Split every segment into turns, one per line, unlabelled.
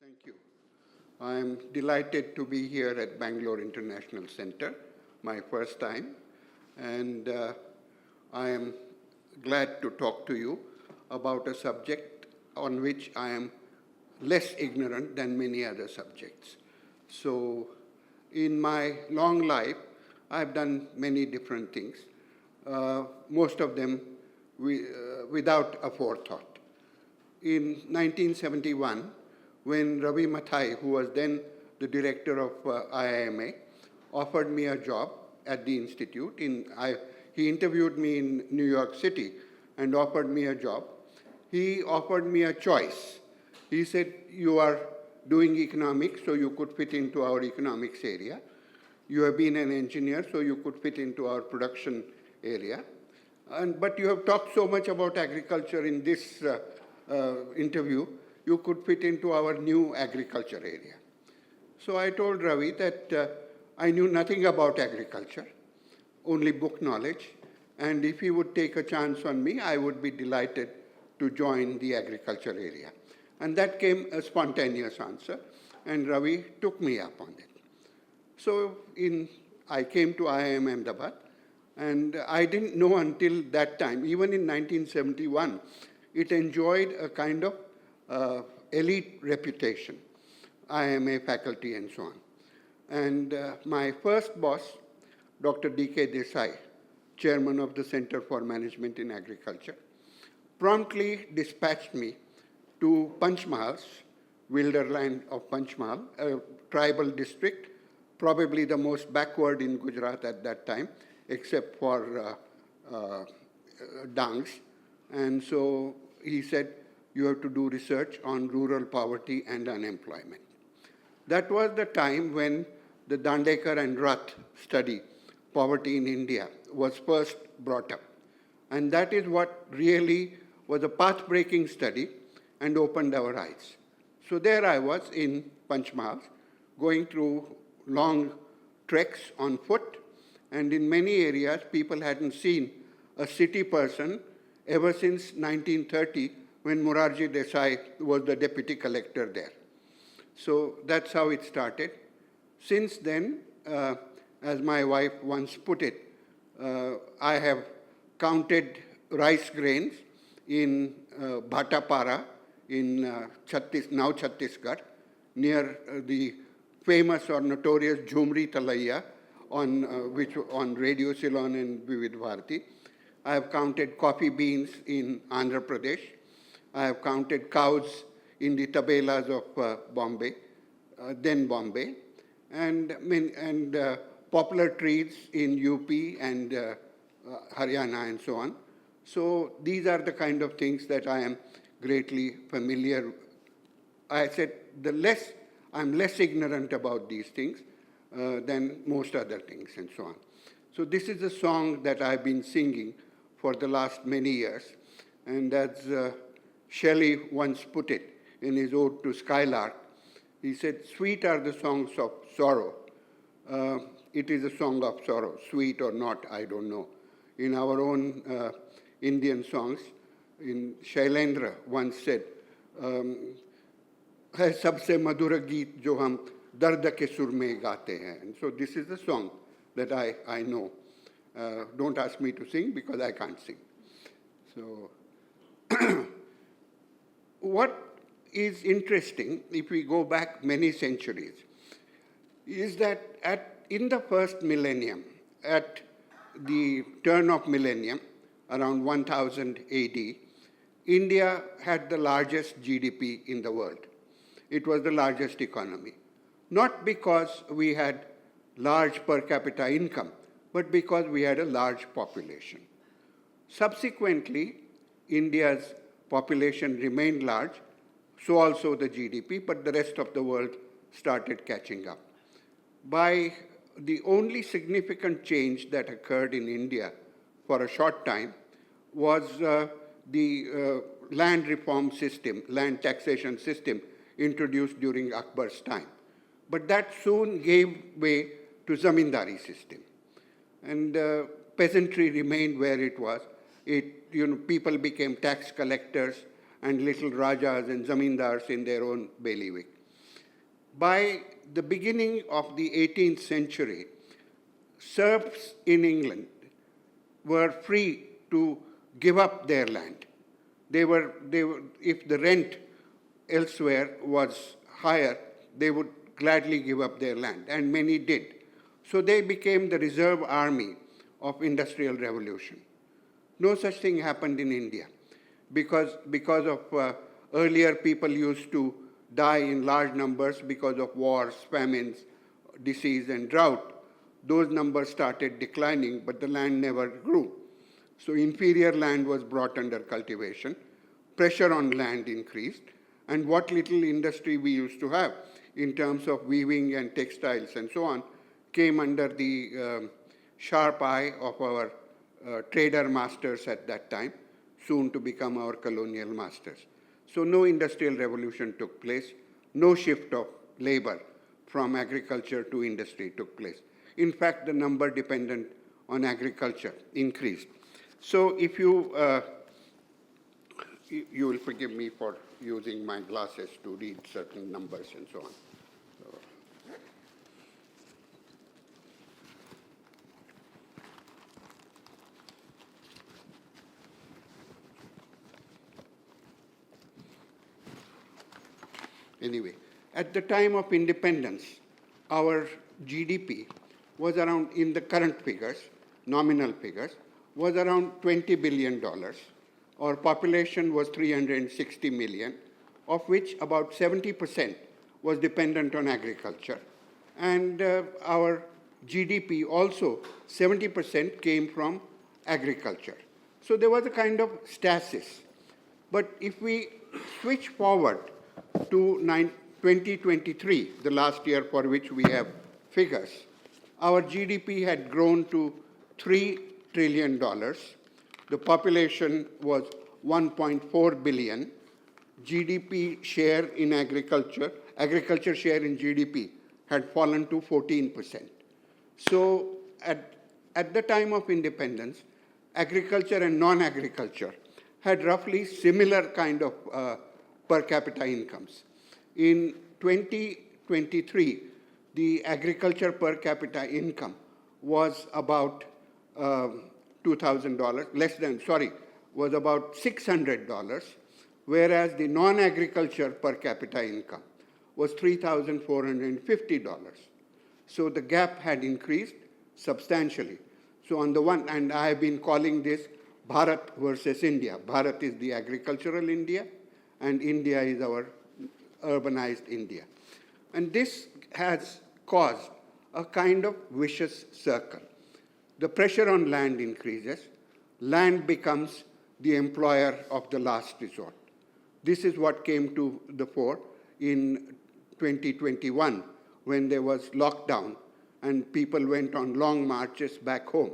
Thank you. I am delighted to be here at Bangalore International Center, my first time, and I am glad to talk to you about a subject on which I am less ignorant than many other subjects. So, in my long life, I've done many different things, most of them without a forethought. In 1971, when Ravi Mathai, who was then the director of IIMA, offered me a job at the institute. He interviewed me in New York City and offered me a job. He offered me a choice. He said, you are doing economics, so you could fit into our economics area. You have been an engineer, so you could fit into our production area. But you have talked so much about agriculture in this interview, you could fit into our new agriculture area. So I told Ravi that I knew nothing about agriculture, only book knowledge, and if he would take a chance on me, I would be delighted to join the agriculture area. And that came a spontaneous answer, and Ravi took me up on it. So I came to IIM Ahmedabad, and I didn't know until that time, even in 1971, it enjoyed a kind of elite reputation, IIMA faculty and so on. And my first boss, Dr. D.K. Desai, chairman of the Center for Management in Agriculture, promptly dispatched me to Panchmahal's, Wilderland of Panchmahal, a tribal district, probably the most backward in Gujarat at that time, except for Dangs. And so he said, you have to do research on rural poverty and unemployment. That was the time when the Dandekar and Rath study, Poverty in India, was first brought up. And that is what really was a path-breaking study and opened our eyes. So there I was in Panchmahal, going through long treks on foot, and in many areas, people hadn't seen a city person ever since 1930, when Morarji Desai was the deputy collector there. So that's how it started. Since then, as my wife once put it, I have counted rice grains in Bhatapara in now Chhattisgarh, near the famous or notorious Jhumri Talaiya on Radio Ceylon and Vivid Bharati. I have counted coffee beans in Andhra Pradesh. I have counted cows in the tabelas of Bombay, then Bombay, and poplar trees in UP and Haryana and so on. So these are the kind of things that I am greatly familiar. I said I'm less ignorant about these things than most other things and so on. So this is a song that I've been singing for the last many years. And as Shelley once put it in his ode to Skylark, he said, sweet are the songs of sorrow. It is a song of sorrow, sweet or not, I don't know. In our own Indian songs, Shailendra once said, है सबसे मधुर गीत जो हम दर्द के सुर में गाते हैं. And so this is the song that I know. Don't ask me to sing because I can't sing. So what is interesting, if we go back many centuries, is that in the first millennium, at the turn of millennium, around 1000 AD, India had the largest GDP in the world. It was the largest economy. Not because we had large per capita income, but because we had a large population. Subsequently, India's population remained large, so also the GDP, but the rest of the world started catching up. By the only significant change that occurred in India for a short time was the land reform system, land taxation system introduced during Akbar's time. But that soon gave way to zamindari system. And peasantry remained where it was. People became tax collectors and little rajas and zamindars in their own bailiwick. By the beginning of the 18th century, serfs in England were free to give up their land. If the rent elsewhere was higher, they would gladly give up their land, and many did. So they became the reserve army of industrial revolution. No such thing happened in India because of earlier people used to die in large numbers because of wars, famines, disease, and drought. Those numbers started declining, but the land never grew. So inferior land was brought under cultivation, pressure on land increased, and what little industry we used to have in terms of weaving and textiles and so on came under the sharp eye of our trader masters at that time, soon to become our colonial masters. So no industrial revolution took place, no shift of labor from agriculture to industry took place. In fact, the number dependent on agriculture increased. So if you will forgive me for using my glasses to read certain numbers and so on. Anyway, at the time of independence, our GDP was around, in the current figures, nominal figures, was around $20 billion. Our population was 360 million, of which about 70% was dependent on agriculture. And our GDP also, 70% came from agriculture. So there was a kind of stasis. But if we switch forward to 2023, the last year for which we have figures, our GDP had grown to $3 trillion. The population was 1.4 billion. GDP share in agriculture share in GDP had fallen to 14%. So at the time of independence, agriculture and non-agriculture had roughly similar kind of per capita incomes. In 2023, the agriculture per capita income was about $2,000, was about $600, whereas the non-agriculture per capita income was $3,450. So the gap had increased substantially. So on the one, and I have been calling this Bharat versus India. Bharat is the agricultural India, and India is our urbanized India. And this has caused a kind of vicious circle. The pressure on land increases. Land becomes the employer of the last resort. This is what came to the fore in 2021 when there was lockdown and people went on long marches back home.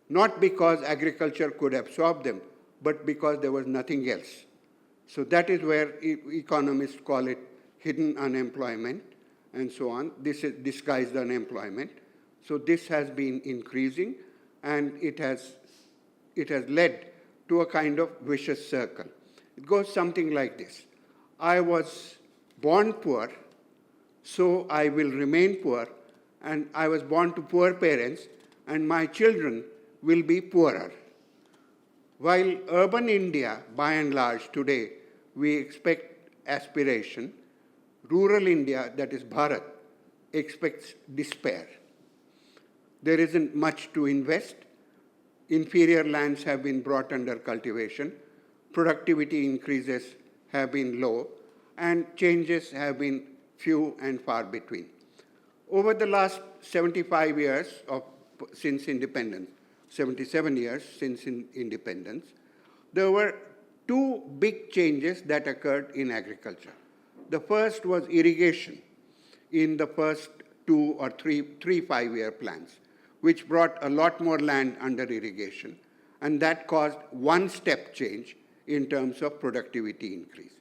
Not because agriculture could absorb them, but because there was nothing else. So that is where economists call it hidden unemployment and so on. This is disguised unemployment. So this has been increasing, and it has led to a kind of vicious circle. It goes something like this. I was born poor, so I will remain poor, and I was born to poor parents, and my children will be poorer. While urban India, by and large today, we expect aspiration, rural India, that is Bharat, expects despair. There isn't much to invest. Inferior lands have been brought under cultivation. Productivity increases have been low, and changes have been few and far between. Over the last 75 years since independence, 77 years since independence, there were two big changes that occurred in agriculture. The first was irrigation in the first 2 or 3 5-year plans, which brought a lot more land under irrigation, and that caused one step change in terms of productivity increase.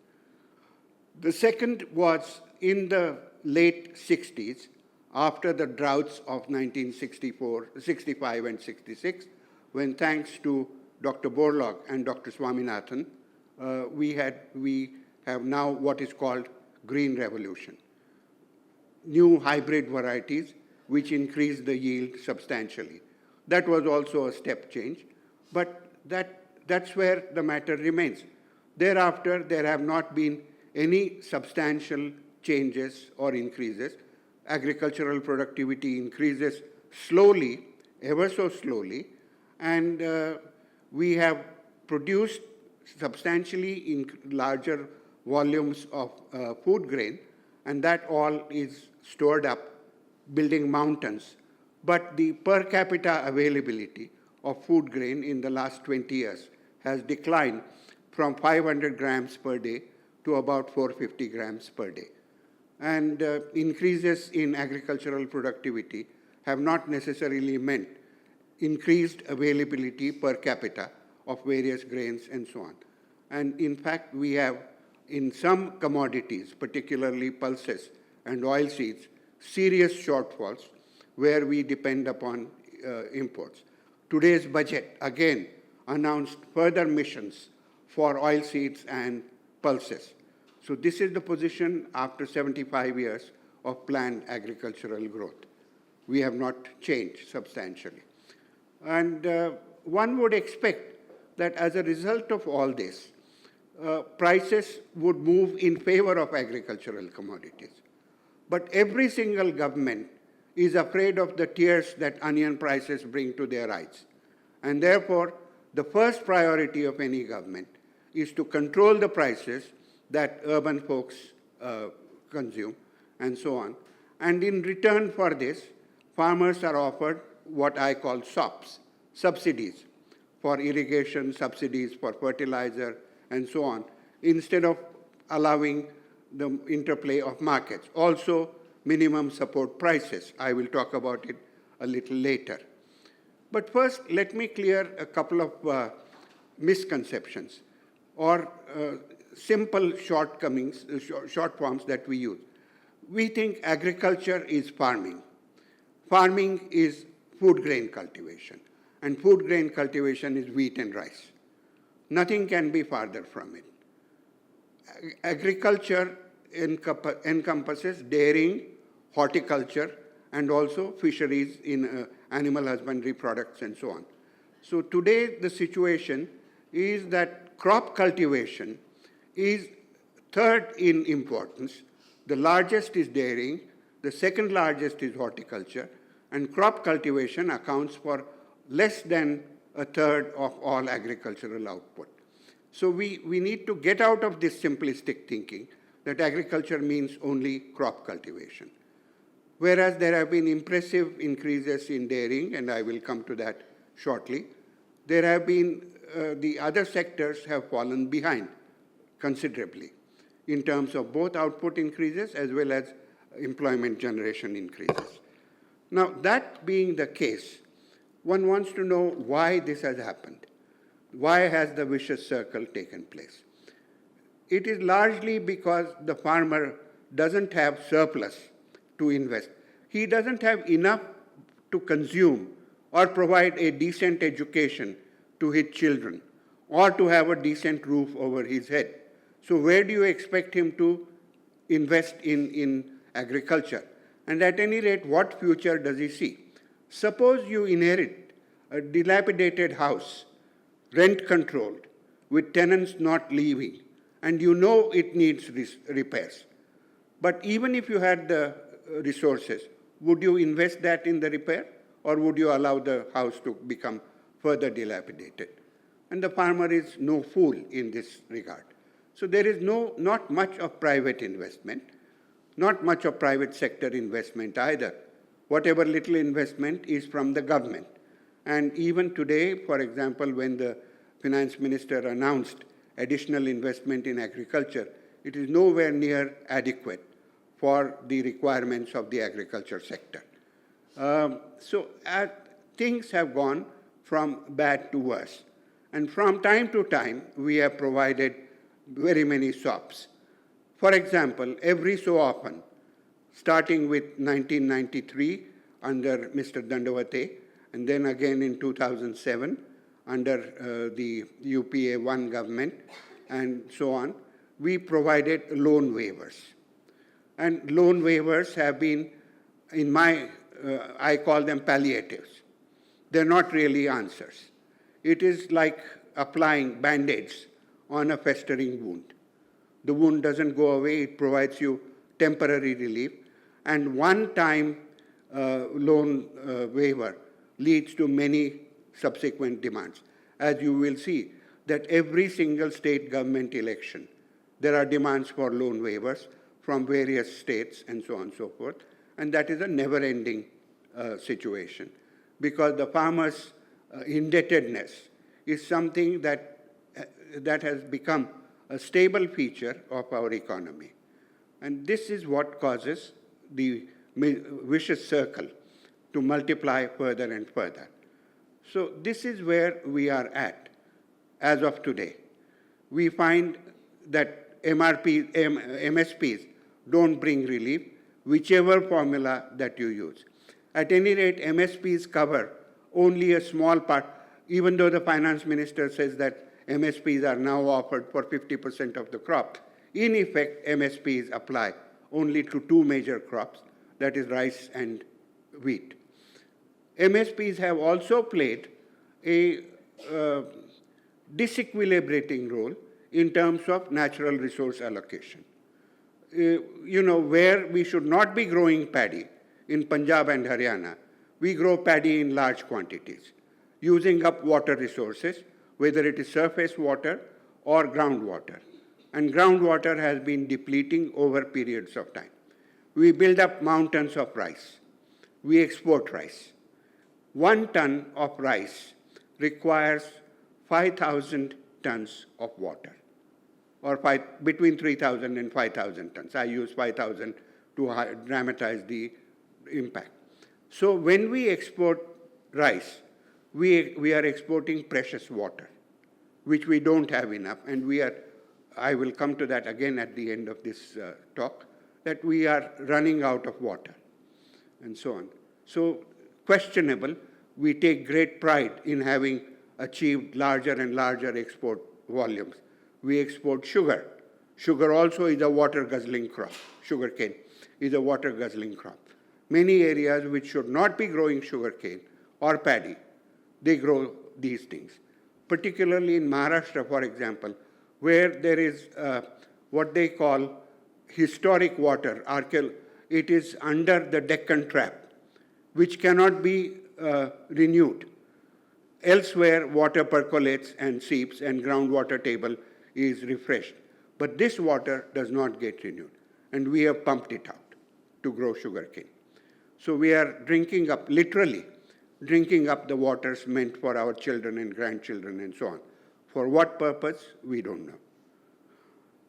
The second was in the late 60s, after the droughts of 1964, 65 and 66, when thanks to Dr. Borlaug and Dr. Swaminathan, we have now what is called green revolution. new hybrid varieties, which increased the yield substantially. That was also a step change, but that's where the matter remains. Thereafter, there have not been any substantial changes or increases. Agricultural productivity increases slowly, ever so slowly, and we have produced substantially in larger volumes of food grain, and that all is stored up, building mountains. But the per capita availability of food grain in the last 20 years has declined from 500 grams per day to about 450 grams per day. And increases in agricultural productivity have not necessarily meant increased availability per capita of various grains and so on. And in fact, we have in some commodities, particularly pulses and oilseeds, serious shortfalls where we depend upon imports. Today's budget, again, announced further missions for oilseeds and pulses. So this is the position after 75 years of planned agricultural growth. We have not changed substantially. And one would expect that as a result of all this, prices would move in favor of agricultural commodities. But every single government is afraid of the tears that onion prices bring to their eyes. And therefore, the first priority of any government is to control the prices that urban folks consume, and so on. And in return for this, farmers are offered what I call SOPs, subsidies for irrigation, subsidies for fertilizer, and so on, instead of allowing the interplay of markets. Also, minimum support prices. I will talk about it a little later. But first, let me clear a couple of misconceptions or simple shortcomings, short forms that we use. We think agriculture is farming. Farming is food grain cultivation, and food grain cultivation is wheat and rice. Nothing can be farther from it. Agriculture encompasses dairying, horticulture, and also fisheries in animal husbandry products and so on. So today the situation is that crop cultivation is third in importance. The largest is dairying, the second largest is horticulture, and crop cultivation accounts for less than a third of all agricultural output. So we need to get out of this simplistic thinking that agriculture means only crop cultivation. Whereas there have been impressive increases in dairying, and I will come to that shortly, there have been, the other sectors have fallen behind considerably in terms of both output increases as well as employment generation increases. Now, that being the case, one wants to know why this has happened. Why has the vicious circle taken place? It is largely because the farmer doesn't have surplus to invest. He doesn't have enough to consume or provide a decent education to his children or to have a decent roof over his head. So where do you expect him to invest in agriculture? And at any rate, what future does he see? Suppose you inherit a dilapidated house, rent-controlled, with tenants not leaving, and you know it needs repairs. But even if you had the resources, would you invest that in the repair, or would you allow the house to become further dilapidated? And the farmer is no fool in this regard. So there is not much of private investment, not much of private sector investment either. Whatever little investment is from the government. And even today, for example, when the finance minister announced additional investment in agriculture, it is nowhere near adequate for the requirements of the agriculture sector. Things have gone from bad to worse. And from time to time, we have provided very many SOPs. For example, every so often, starting with 1993 under Mr. Dandekar, and then again in 2007 under the UPA 1 government, and so on, we provided loan waivers. And loan waivers have been, I call them palliatives. They're not really answers. It is like applying Band-Aids on a festering wound. The wound doesn't go away, it provides you temporary relief, and one-time loan waiver leads to many subsequent demands. As you will see, that every single state government election, there are demands for loan waivers from various states and so on and so forth, and that is a never-ending situation, because the farmers' indebtedness is something that has become a stable feature of our economy. And this is what causes the vicious circle to multiply further and further. So this is where we are at as of today. We find that MSPs don't bring relief, whichever formula that you use. At any rate, MSPs cover only a small part, even though the finance minister says that MSPs are now offered for 50% of the crop. In effect, MSPs apply only to two major crops, that is rice and wheat. MSPs have also played a disequilibrating role in terms of natural resource allocation. Where we should not be growing paddy, in Punjab and Haryana, we grow paddy in large quantities, using up water resources, whether it is surface water or groundwater. And groundwater has been depleting over periods of time. We build up mountains of rice. We export rice. 1 ton of rice requires 5,000 tons of water, or between 3,000 and 5,000 tons. I use 5,000 to dramatize the impact. So when we export rice, we are exporting precious water, which we don't have enough, and I will come to that again at the end of this talk, that we are running out of water, and so on. So questionable, we take great pride in having achieved larger and larger export volumes. We export sugar. Sugar also is a water-guzzling crop. Sugarcane is a water-guzzling crop. Many areas which should not be growing sugarcane or paddy, they grow these things. Particularly in Maharashtra, for example, where there is what they call historic water. It is under the Deccan Trap, which cannot be renewed. Elsewhere, water percolates and seeps, and groundwater table is refreshed. But this water does not get renewed, and we have pumped it out to grow sugarcane. So we are drinking up, literally, drinking up the waters meant for our children and grandchildren and so on. For what purpose, we don't know.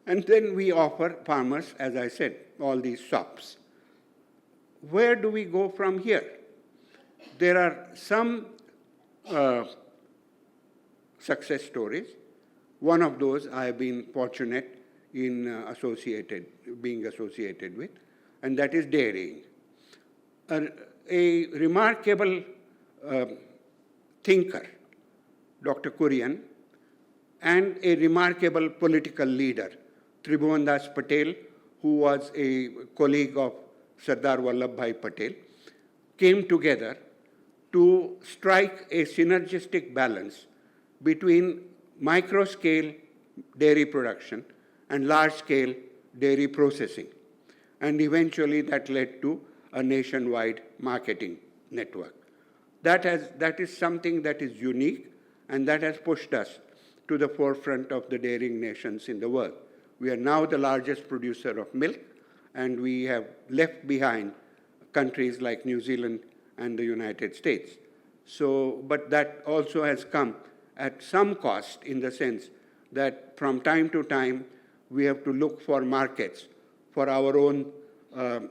And then we offer farmers, as I said, all these shops. Where do we go from here? There are some success stories. One of those I have been fortunate in being associated with, and that is dairying. A remarkable thinker, Dr. Kurian, and a remarkable political leader, Tribhuvandas Patel, who was a colleague of Sardar Vallabhbhai Patel, came together to strike a synergistic balance between micro-scale dairy production and large-scale dairy processing. And eventually that led to a nationwide marketing network. That is something that is unique, and that has pushed us to the forefront of the dairying nations in the world. We are now the largest producer of milk, and we have left behind countries like New Zealand and the United States. But that also has come at some cost, in the sense that from time to time we have to look for markets for our own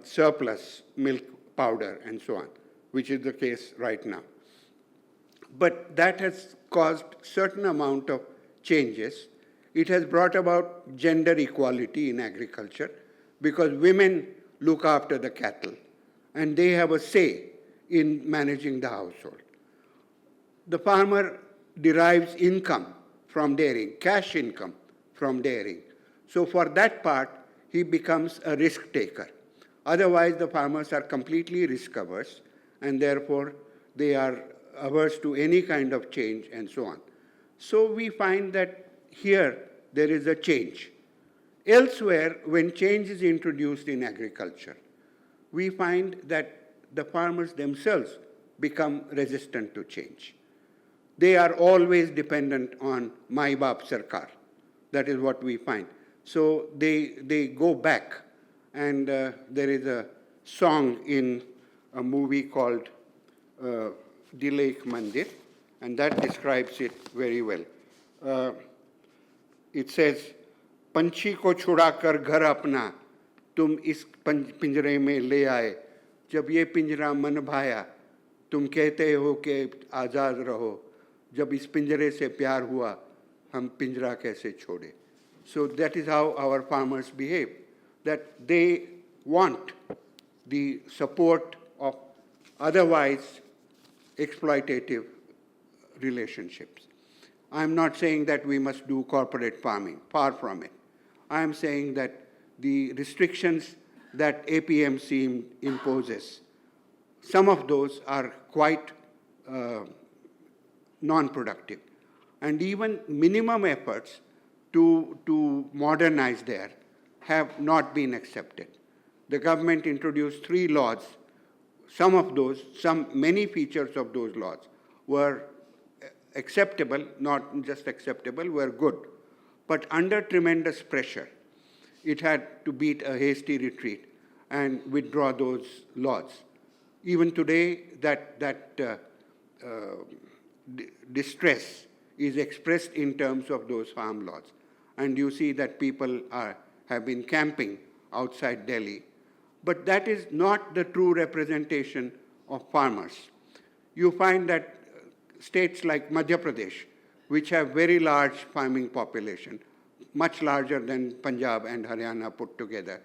surplus milk powder and so on, which is the case right now. But that has caused certain amount of changes. It has brought about gender equality in agriculture, because women look after the cattle and they have a say in managing the household. The farmer derives income from dairying, cash income from dairying. So for that part, he becomes a risk taker. Otherwise, the farmers are completely risk averse, and therefore they are averse to any kind of change and so on. So we find that here there is a change. Elsewhere, when change is introduced in agriculture, we find that the farmers themselves become resistant to change. They are always dependent on Mai Baap Sarkar. That is what we find. So they go back, and there is a song in a movie called Dil Ek Mandir, and that describes it very well. It says, पंछी को छुड़ाकर घर अपना तुम इस पिंजरे में ले आए, जब ये पिंजरा मन भाया तुम कहते हो कि आज़ाद रहो, जब इस पिंजरे से प्यार हुआ हम पिंजरा कैसे छोड़े. So that is how our farmers behave, that they want the support of otherwise exploitative relationships. I am not saying that we must do corporate farming, far from it. I am saying that the restrictions that APMC imposes, some of those are quite non-productive. And even minimum efforts to modernize there have not been accepted. The government introduced 3 laws. Some of those, many features of those laws were acceptable, not just acceptable, were good. But under tremendous pressure, it had to beat a hasty retreat and withdraw those laws. Even today, that distress is expressed in terms of those farm laws. And you see that people have been camping outside Delhi. But that is not the true representation of farmers. You find that states like Madhya Pradesh, which have very large farming population, much larger than Punjab and Haryana put together,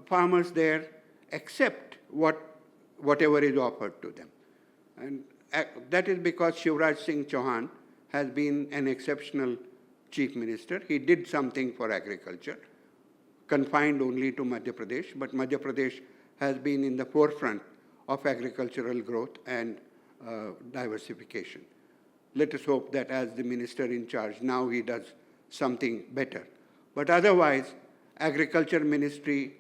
farmers there accept whatever is offered to them. And that is because Shivraj Singh Chauhan has been an exceptional chief minister. He did something for agriculture, confined only to Madhya Pradesh, but Madhya Pradesh has been in the forefront of agricultural growth and diversification. Let us hope that as the minister in charge, now he does something better. But otherwise, agriculture ministry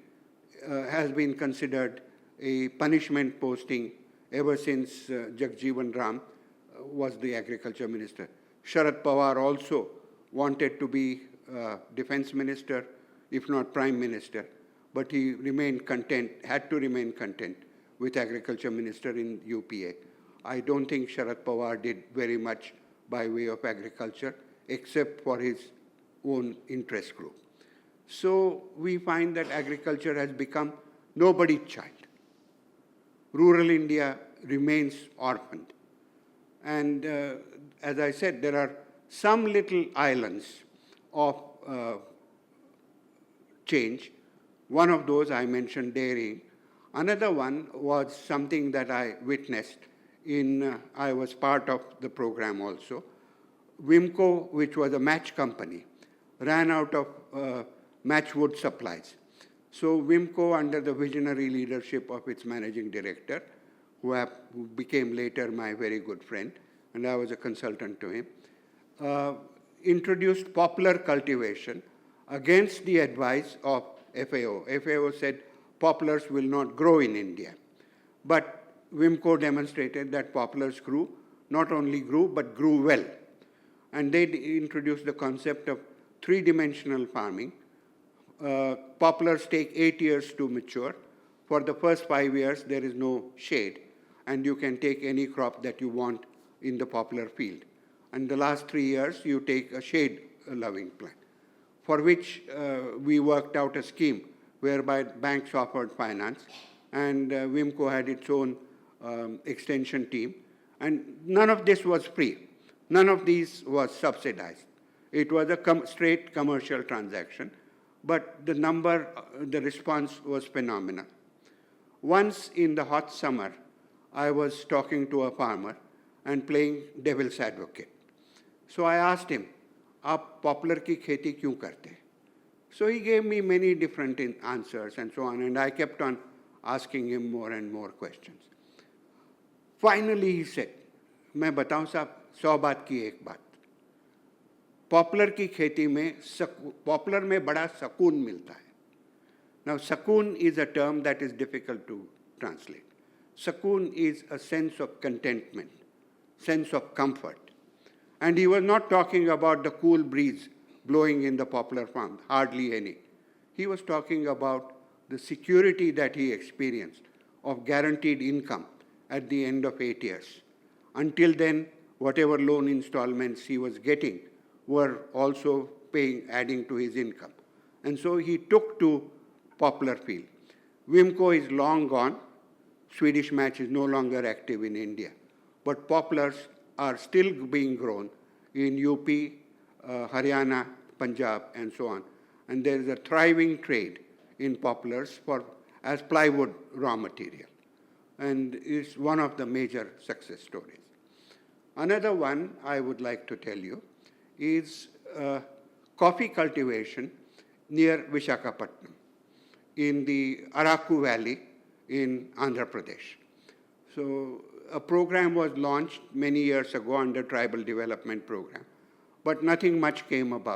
has been considered a punishment posting ever since Jagjeevan Ram was the agriculture minister. Sharad Pawar also wanted to be defense minister, if not prime minister, but he remained content, had to remain content with agriculture minister in UPA. I don't think Sharad Pawar did very much by way of agriculture, except for his own interest group. So we find that agriculture has become nobody's child. Rural India remains orphaned. And as I said, there are some little islands of change. One of those I mentioned dairying. Another one was something that I witnessed I was part of the program also. Wimco, which was a match company, ran out of matchwood supplies. So Wimco, under the visionary leadership of its managing director, who became later my very good friend, and I was a consultant to him, introduced popular cultivation against the advice of FAO. FAO said poplars will not grow in India. But Wimco demonstrated that poplars grew, not only grew, but grew well. And they introduced the concept of 3-dimensional farming. Poplars take 8 years to mature. For the first 5 years, there is no shade, and you can take any crop that you want in the poplar field. And the last 3 years, you take a shade-loving plant, for which we worked out a scheme whereby banks offered finance, and Wimco had its own extension team. And none of this was free. None of these was subsidized. It was a straight commercial transaction, but the response was phenomenal. Once in the hot summer, I was talking to a farmer and playing devil's advocate. So I asked him, "आप popular की खेती क्यों करते हैं?" So he gave me many different answers and so on, and I kept on asking him more and more questions. Finally he said, मैं बताऊं साहब 100 बात की एक बात, पॉपुलर की खेती में पॉपुलर में बड़ा सकून मिलता है. Now sakun is a term that is difficult to translate. Sakun is a sense of contentment, sense of comfort. And he was not talking about the cool breeze blowing in the poplar farm, hardly any. He was talking about the security that he experienced of guaranteed income at the end of 8 years. Until then, whatever loan installments he was getting were also adding to his income. And so he took to poplar field. Wimco is long gone. Swedish Match is no longer active in India. But poplars are still being grown in UP, Haryana, Punjab, and so on. And there is a thriving trade in poplars as plywood raw material. And it's one of the major success stories. Another one I would like to tell you is coffee cultivation near Visakhapatnam in the Araku Valley in Andhra Pradesh. So a program was launched many years ago under Tribal Development Program, but nothing much came of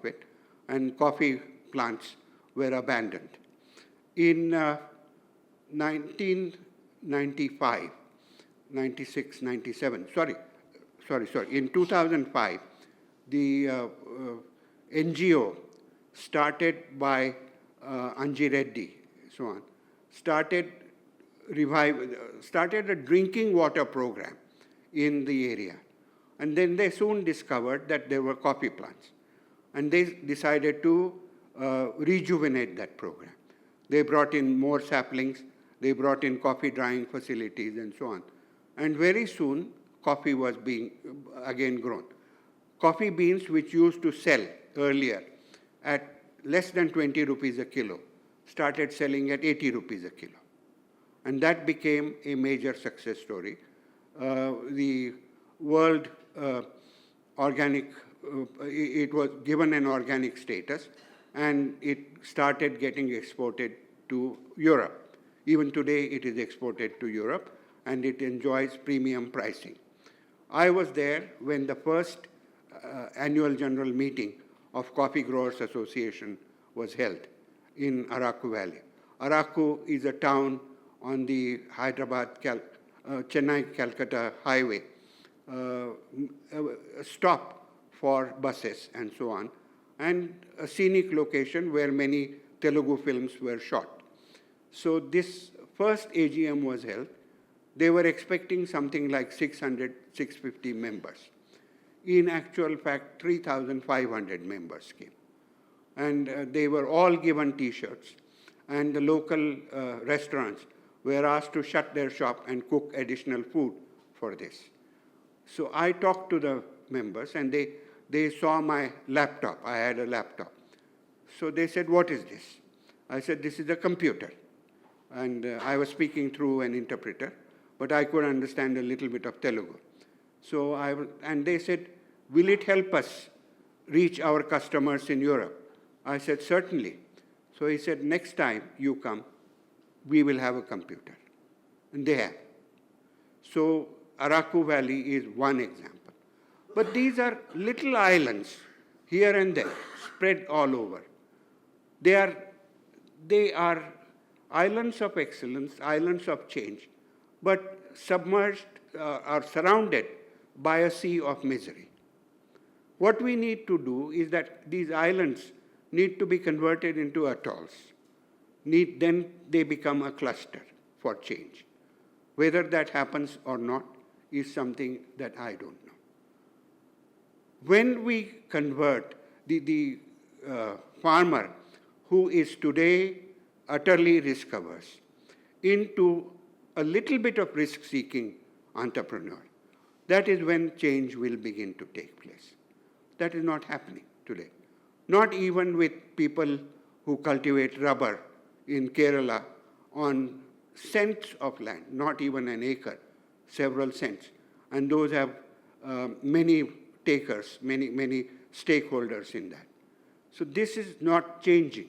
it, and coffee plants were abandoned. In 1995, 96, 97, in 2005, the NGO started by Anji Reddy, so on, started a drinking water program in the area. And then they soon discovered that there were coffee plants. And they decided to rejuvenate that program. They brought in more saplings, they brought in coffee drying facilities and so on. And very soon, coffee was being again grown. Coffee beans, which used to sell earlier at less than 20 rupees a kilo, started selling at 80 rupees a kilo. And that became a major success story. The world organic, it was given an organic status, and it started getting exported to Europe. Even today, it is exported to Europe, and it enjoys premium pricing. I was there when the first annual general meeting of Coffee Growers Association was held in Araku Valley. Araku is a town on the Chennai-Calcutta highway, a stop for buses and so on, and a scenic location where many Telugu films were shot. So this first AGM was held. They were expecting something like 600, 650 members. In actual fact, 3,500 members came. And they were all given T-shirts. And the local restaurants were asked to shut their shop and cook additional food for this. So I talked to the members, and they saw my laptop. I had a laptop. So they said, "What is this?" I said, "This is a computer." And I was speaking through an interpreter, but I could understand a little bit of Telugu. So and they said, "Will it help us reach our customers in Europe?" I said, "Certainly." So he said, "Next time you come, we will have a computer." And they have. So Araku Valley is one example. But these are little islands here and there, spread all over. They are islands of excellence, islands of change, but submerged or surrounded by a sea of misery. What we need to do is that these islands need to be converted into atolls. Then they become a cluster for change. Whether that happens or not is something that I don't know. When we convert the farmer who is today utterly risk-averse into a little bit of risk-seeking entrepreneur, that is when change will begin to take place. That is not happening today. Not even with people who cultivate rubber in Kerala on cents of land, not even an acre, several cents. And those have many takers, many stakeholders in that. So this is not changing.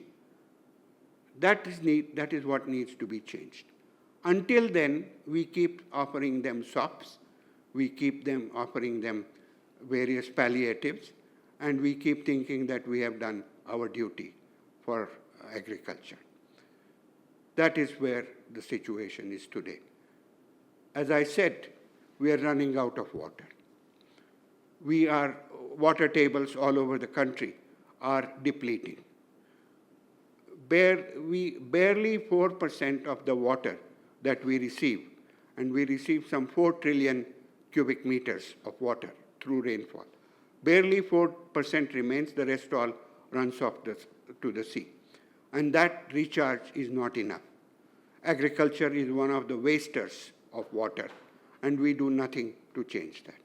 That is what needs to be changed. Until then, we keep offering them sops, we keep offering them various palliatives, and we keep thinking that we have done our duty for agriculture. That is where the situation is today. As I said, we are running out of water. Water tables all over the country are depleting. Barely 4% of the water that we receive, and we receive some 4 trillion cubic meters of water through rainfall. Barely 4% remains, the rest all runs off to the sea. And that recharge is not enough. Agriculture is one of the wasters of water, and we do nothing to change that.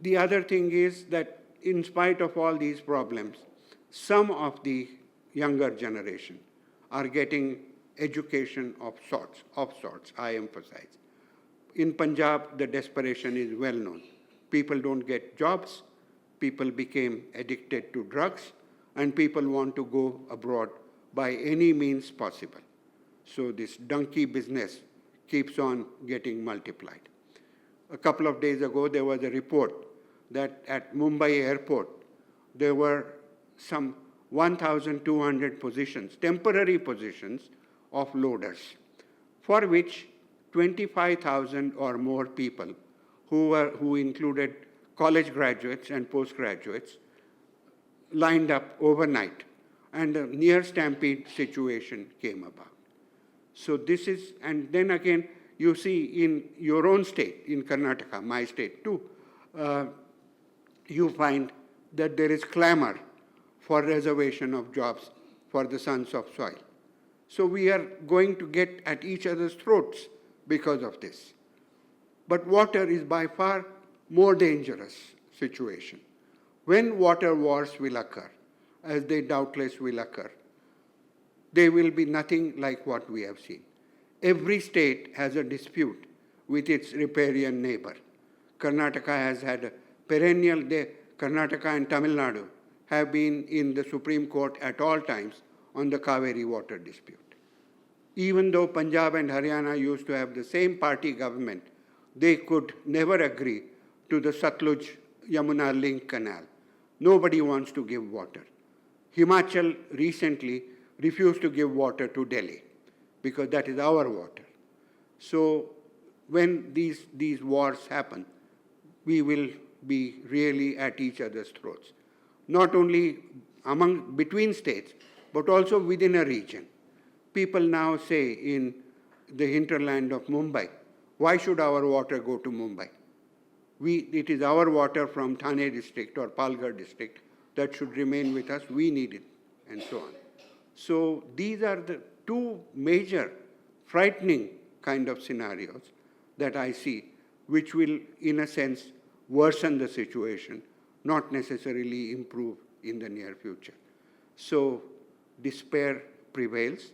The other thing is that in spite of all these problems, some of the younger generation are getting education of sorts, I emphasize. In Punjab, the desperation is well known. People don't get jobs, people became addicted to drugs, and people want to go abroad by any means possible. So this donkey business keeps on getting multiplied. A couple of days ago, there was a report that at Mumbai airport, there were some 1,200 positions, temporary positions of loaders, for which 25,000 or more people who included college graduates and postgraduates lined up overnight, and a near stampede situation came about. So this is, and then again, you see in your own state, in Karnataka, my state too, you find that there is clamor for reservation of jobs for the sons of soil. So we are going to get at each other's throats because of this. But water is by far more dangerous situation. When water wars will occur, as they doubtless will occur, they will be nothing like what we have seen. Every state has a dispute with its riparian neighbor. Karnataka has had a perennial, Karnataka and Tamil Nadu have been in the Supreme Court at all times on the Kaveri water dispute. Even though Punjab and Haryana used to have the same party government, they could never agree to the Satluj-Yamuna link canal. Nobody wants to give water. Himachal recently refused to give water to Delhi because that is our water. So when these wars happen, we will be really at each other's throats. Not only between states, but also within a region. People now say in the hinterland of Mumbai, why should our water go to Mumbai? It is our water from Thane district or Palghar district that should remain with us. We need it, and so on. So these are the two major frightening kind of scenarios that I see, which will, in a sense, worsen the situation, not necessarily improve in the near future. So despair prevails,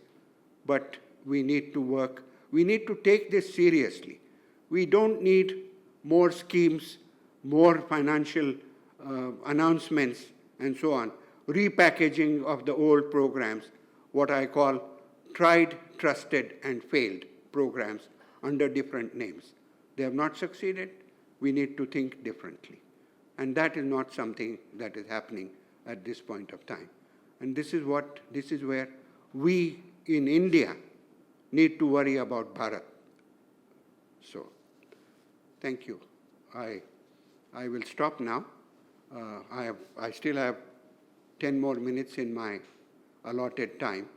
but we need to work. We need to take this seriously. We don't need more schemes, more financial announcements, and so on. Repackaging of the old programs, what I call tried, trusted, and failed programs under different names. They have not succeeded. We need to think differently. And that is not something that is happening at this point of time. And this is where we in India need to worry about Bharat. So, thank you. I will stop now. I still have 10 more minutes in my allotted time,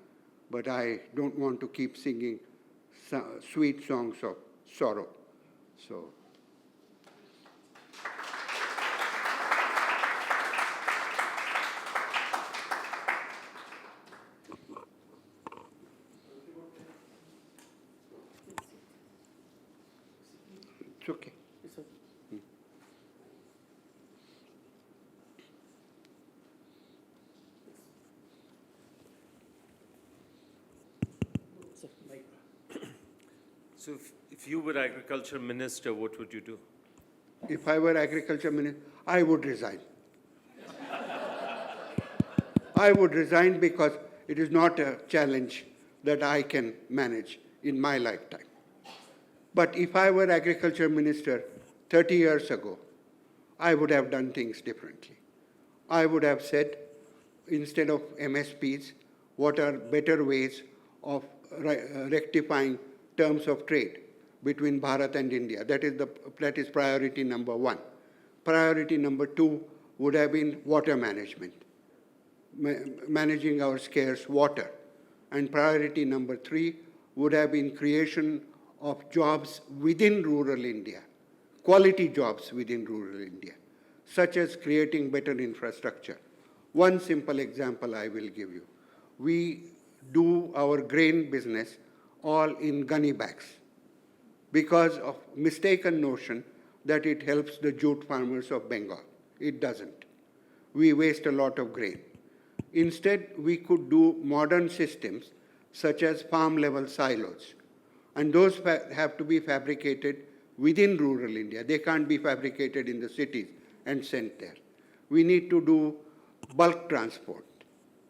but I don't want to keep singing sweet songs of sorrow. So. It's okay.
It's okay.
So if you were agriculture minister, what would you do?
If I were agriculture minister, I would resign. I would resign because it is not a challenge that I can manage in my lifetime. But if I were agriculture minister 30 years ago, I would have done things differently. I would have said, instead of MSPs, what are better ways of rectifying terms of trade between Bharat and India? That is priority number one. Priority number two would have been water management, managing our scarce water. And priority number three would have been creation of jobs within rural India, quality jobs within rural India, such as creating better infrastructure. One simple example I will give you. We do our grain business all in gunny bags because of mistaken notion that it helps the jute farmers of Bengal. It doesn't. We waste a lot of grain. Instead, we could do modern systems such as farm-level silos. And those have to be fabricated within rural India. They can't be fabricated in the cities and sent there. We need to do bulk transport.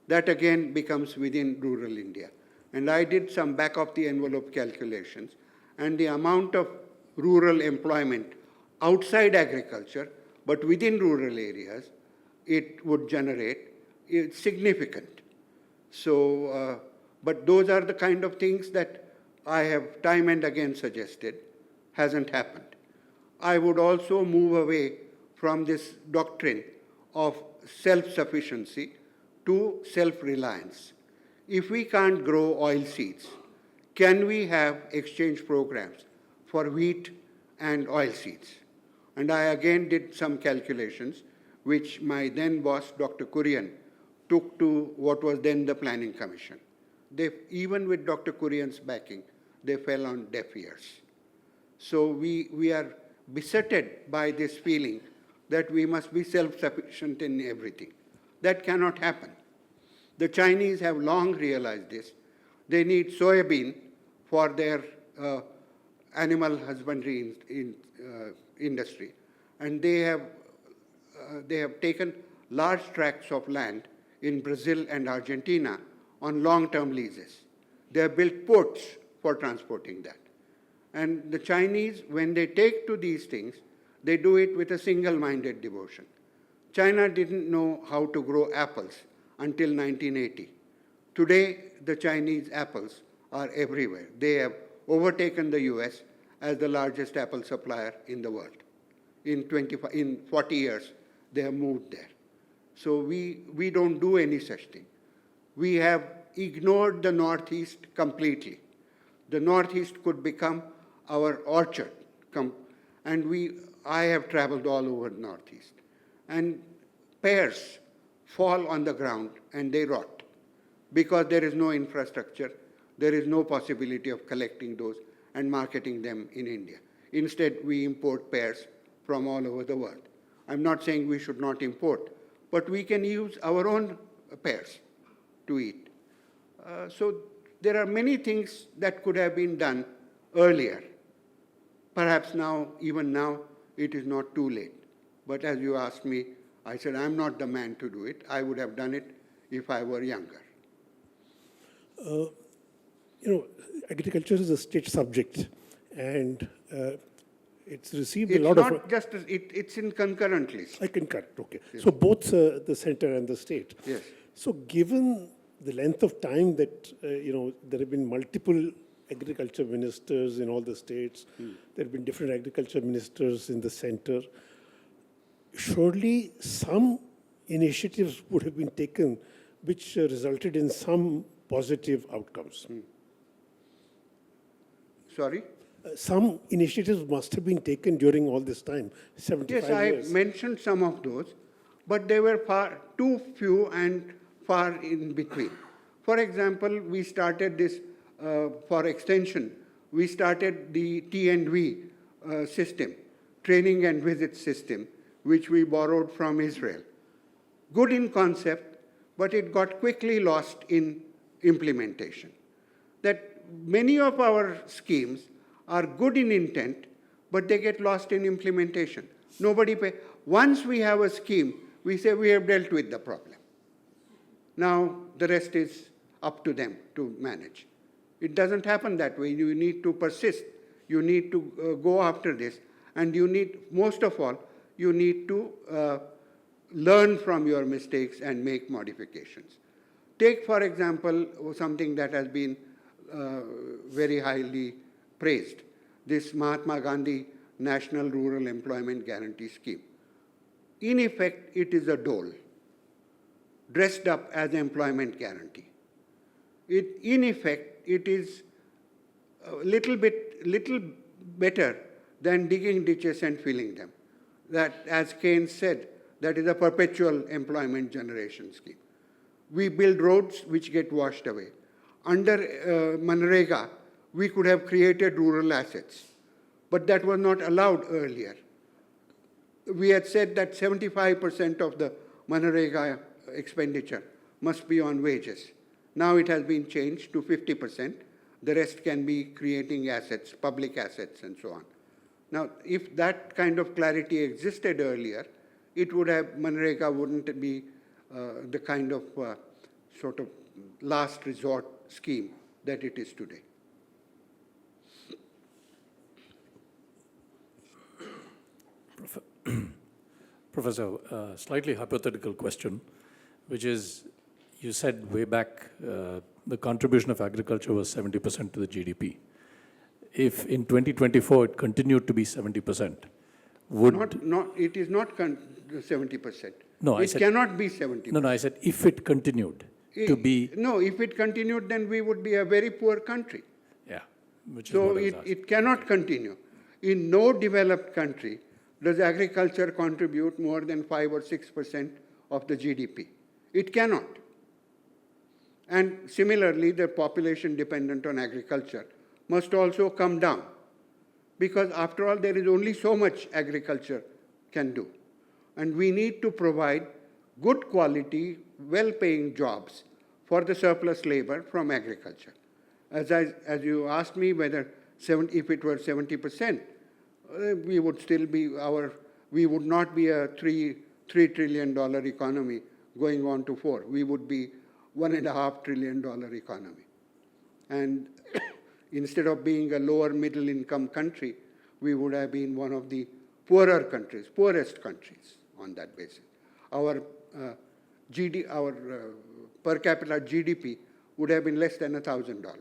That again becomes within rural India. And I did some back-of-the-envelope calculations, and the amount of rural employment outside agriculture, but within rural areas, it would generate is significant. So, but those are the kind of things that I have time and again suggested, hasn't happened. I would also move away from this doctrine of self-sufficiency to self-reliance. If we can't grow oil seeds, can we have exchange programs for wheat and oil seeds? And I again did some calculations, which my then boss, Dr. Kurian, took to what was then the Planning Commission. Even with Dr. Kurian's backing, they fell on deaf ears. So we are besetted by this feeling that we must be self-sufficient in everything. That cannot happen. The Chinese have long realized this. They need soybean for their animal husbandry industry. And they have taken large tracts of land in Brazil and Argentina on long-term leases. They have built ports for transporting that. And the Chinese, when they take to these things, they do it with a single-minded devotion. China didn't know how to grow apples until 1980. Today, the Chinese apples are everywhere. They have overtaken the US as the largest apple supplier in the world. In 40 years, they have moved there. So we don't do any such thing. We have ignored the Northeast completely. The Northeast could become our orchard. And I have traveled all over the Northeast. And pears fall on the ground and they rot because there is no infrastructure. There is no possibility of collecting those and marketing them in India. Instead, we import pears from all over the world. I'm not saying we should not import, but we can use our own pears to eat. So there are many things that could have been done earlier. Perhaps now, even now, it is not too late. But as you asked me, I said, I'm not the man to do it. I would have done it if I were younger.
Agriculture is a state subject, and it's received
It's
a lot of...
not just, it's in concurrent list.
I concur, okay.
Yes.
So both the center and the state.
Yes.
So given the length of time that, there have been multiple agriculture ministers in all the states, there have been different agriculture ministers in the center, surely some initiatives would have been taken which resulted in some positive outcomes.
Sorry?
Some initiatives must have been taken during all this time, 75 years.
Yes, I mentioned some of those, but they were too few and far in between. For example, we started this, for extension, we started the T&V system, training and visit system, which we borrowed from Israel. Good in concept, but it got quickly lost in implementation. That many of our schemes are good in intent, but they get lost in implementation. Once we have a scheme, we say we have dealt with the problem. Now the rest is up to them to manage. It doesn't happen that way. You need to persist. You need to go after this. And you need, most of all, you need to learn from your mistakes and make modifications. Take, for example, something that has been very highly praised, this Mahatma Gandhi National Rural Employment Guarantee Scheme. In effect, it is a dole dressed up as an employment guarantee. In effect, it is a little better than digging ditches and filling them. That, as Keynes said, that is a perpetual employment generation scheme. We build roads which get washed away. Under Manrega, we could have created rural assets, but that was not allowed earlier. We had said that 75% of the Manrega expenditure must be on wages. Now it has been changed to 50%. The rest can be creating assets, public assets, and so on. Now, if that kind of clarity existed earlier, it would have, Manrega wouldn't be the kind of sort of last resort scheme that it is today.
Professor, slightly hypothetical question, which is, you said way back the contribution of agriculture was 70% to the GDP. If in 2024 it continued to be 70%, would...
It is not 70%.
No,
it cannot be 70%.
No, I said if it continued to be...
No, if it continued, then we would be a very poor country.
Yeah, which is
So
what I was asking.
it cannot continue. In no developed country does agriculture contribute more than 5 or 6% of the GDP. It cannot. And similarly, the population dependent on agriculture must also come down, because after all, there is only so much agriculture can do. And we need to provide good quality, well-paying jobs for the surplus labor from agriculture. As you asked me whether if it were 70%, we would still be we would not be a $3 trillion economy going on to 4. We would be $1.5 trillion economy. And instead of being a lower middle income country, we would have been one of the poorer countries, poorest countries on that basis. Our per capita GDP would have been less than $1,000.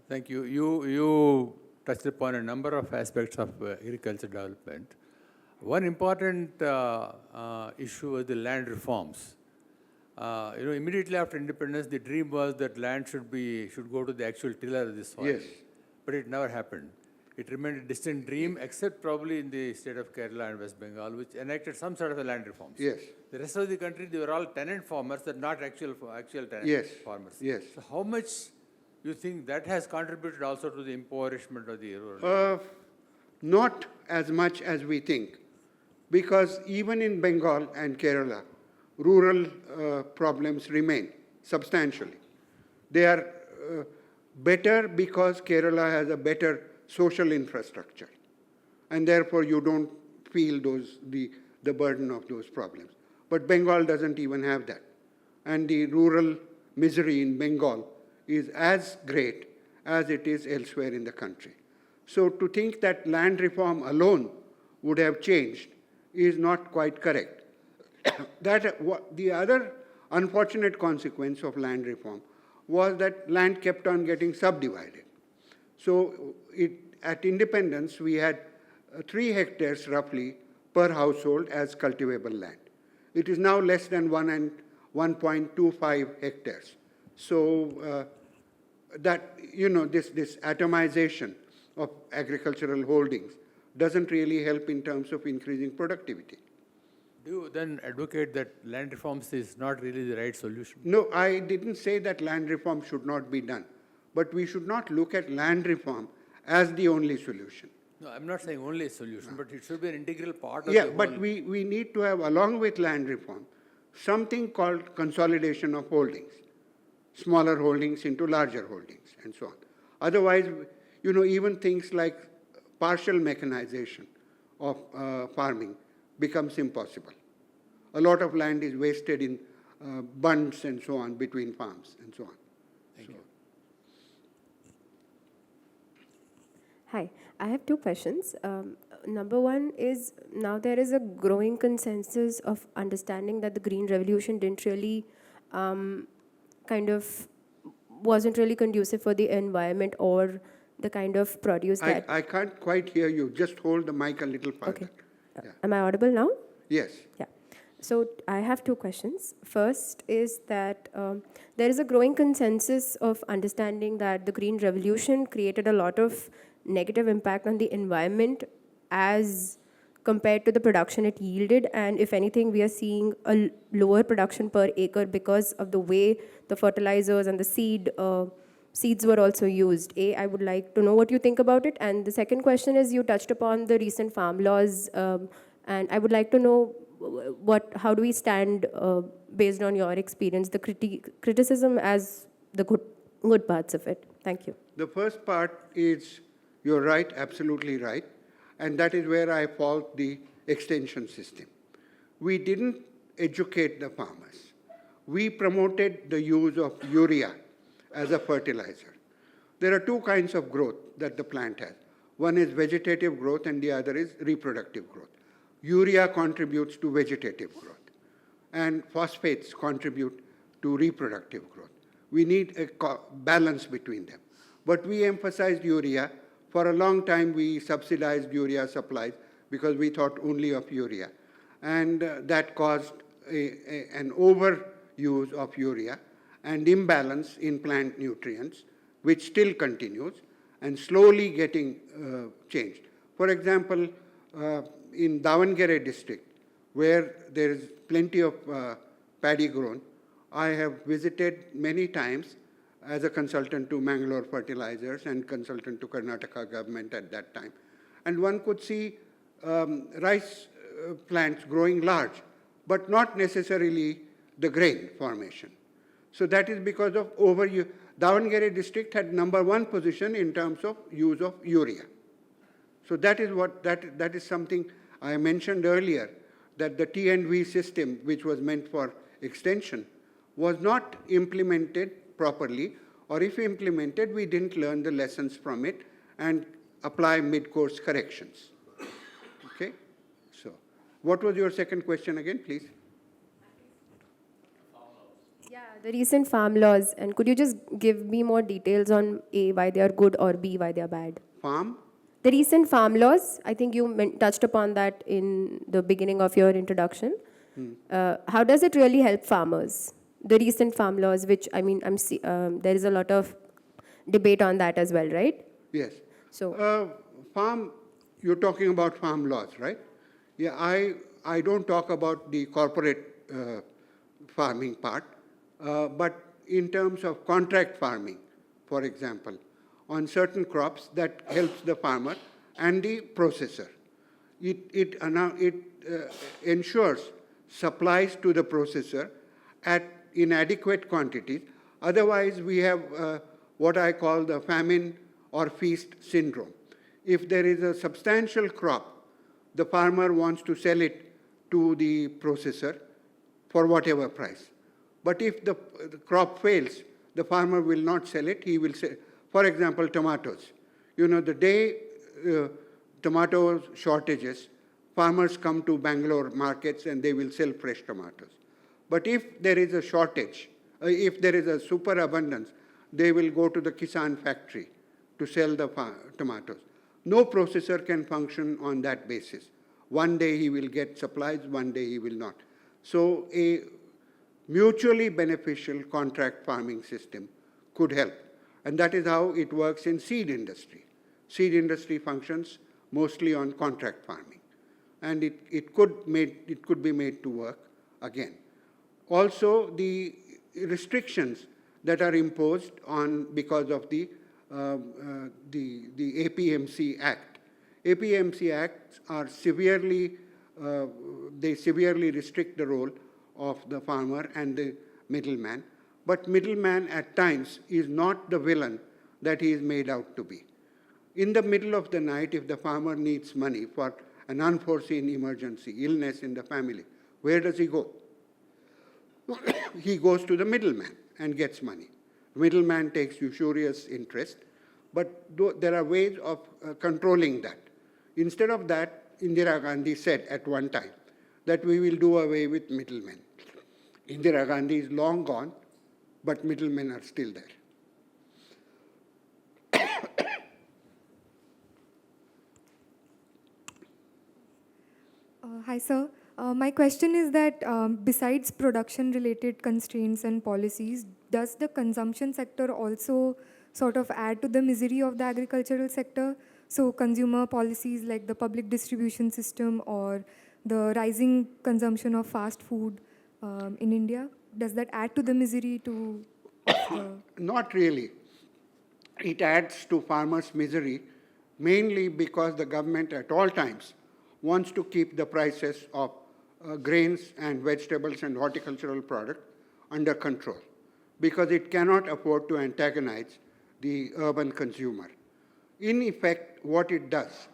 Thank you. You touched upon a number of aspects of agriculture development. One important issue was the land reforms. Immediately after independence, the dream was that land should go to the actual tiller of the soil.
Yes.
But it never happened. It remained a distant dream, except probably in the state of Kerala and West Bengal, which enacted some sort of a land reforms.
Yes.
The rest of the country, they were all tenant farmers, but not actual tenant
Yes.
farmers.
Yes.
So how much you think that has contributed also to the impoverishment of the rural?
Not as much as we think, because even in Bengal and Kerala, rural problems remain substantially. They are better because Kerala has a better social infrastructure, and therefore you don't feel the burden of those problems. But Bengal doesn't even have that. And the rural misery in Bengal is as great as it is elsewhere in the country. So to think that land reform alone would have changed is not quite correct. The other unfortunate consequence of land reform was that land kept on getting subdivided. So at independence, we had 3 hectares roughly per household as cultivable land. It is now less than 1.25 hectares. So this atomization of agricultural holdings doesn't really help in terms of increasing productivity.
Do you then advocate that land reforms is not really the right solution?
No, I didn't say that land reform should not be done. But we should not look at land reform as the only solution.
No, I'm not saying only a solution, but it should be an integral part of
Yeah,
the
but
whole.
we need to have, along with land reform, something called consolidation of holdings, smaller holdings into larger holdings, and so on. Otherwise, even things like partial mechanization of farming becomes impossible. A lot of land is wasted in bunds and so on between farms and so on.
Thank you.
Hi, I have two questions. Number one is, now there is a growing consensus of understanding that the Green Revolution didn't really wasn't really conducive for the environment or the kind of produce that.
I can't quite hear you. Just hold the mic a little further.
Okay.
Yeah.
Am I audible now?
Yes.
Yeah. So I have two questions. First is that there is a growing consensus of understanding that the Green Revolution created a lot of negative impact on the environment as compared to the production it yielded. And if anything, we are seeing a lower production per acre because of the way the fertilizers and the seeds were also used. I would like to know what you think about it. And the second question is, you touched upon the recent farm laws, and I would like to know how do we stand based on your experience, the criticism as the good parts of it. Thank you.
The first part is, you're right, absolutely right, and that is where I fault the extension system. We didn't educate the farmers. We promoted the use of urea as a fertilizer. There are two kinds of growth that the plant has. One is vegetative growth and the other is reproductive growth. Urea contributes to vegetative growth, and phosphates contribute to reproductive growth. We need a balance between them. But we emphasized urea. For a long time, we subsidized urea supplies because we thought only of urea. And that caused an overuse of urea and imbalance in plant nutrients, which still continues and slowly getting changed. For example, in Davangere district, where there is plenty of paddy grown, I have visited many times as a consultant to Bangalore Fertilizers and consultant to Karnataka government at that time. And one could see rice plants growing large, but not necessarily the grain formation. So that is because of overuse. Davangere district had #1 position in terms of use of urea. So that is something I mentioned earlier, that the T&V system, which was meant for extension, was not implemented properly, or if implemented, we didn't learn the lessons from it and apply mid-course corrections. Okay? So, what was your second question again, please?
Yeah, the recent farm laws, and could you just give me more details on A, why they are good, or B, why they are bad?
Farm?
The recent farm laws, I think you touched upon that in the beginning of your introduction. How does it really help farmers? The recent farm laws, which, I mean, there is a lot of debate on that as well, right?
Yes.
So,
Farm, you're talking about farm laws, right? Yeah, I don't talk about the corporate farming part, but in terms of contract farming, for example, on certain crops, that helps the farmer and the processor. It ensures supplies to the processor at inadequate quantities. Otherwise, we have what I call the famine or feast syndrome. If there is a substantial crop, the farmer wants to sell it to the processor for whatever price. But if the crop fails, the farmer will not sell it. He will sell, for example, tomatoes. You know, the day tomato shortages, farmers come to Bangalore markets and they will sell fresh tomatoes. But if there is a shortage, if there is a superabundance, they will go to the Kisan factory to sell the tomatoes. No processor can function on that basis. One day he will get supplies, one day he will not. So a mutually beneficial contract farming system could help. And that is how it works in seed industry. Seed industry functions mostly on contract farming. And it could be made to work again. Also, the restrictions that are imposed on because of the APMC Act. APMC Acts are severely restrict the role of the farmer and the middleman. But middleman at times is not the villain that he is made out to be. In the middle of the night, if the farmer needs money for an unforeseen emergency, illness in the family, where does he go? He goes to the middleman and gets money. The middleman takes usurious interest, but there are ways of controlling that. Instead of that, Indira Gandhi said at one time that we will do away with middlemen. Indira Gandhi is long gone, but middlemen are still there.
Hi, sir. My question is that besides production-related constraints and policies, does the consumption sector also sort of add to the misery of the agricultural sector? So consumer policies like the public distribution system or the rising consumption of fast food in India, does that add to the misery to
Not really. It adds to farmers' misery mainly because the government at all times wants to keep the prices of grains and vegetables and horticultural products under control because it cannot afford to antagonize the urban consumer. In effect, what it does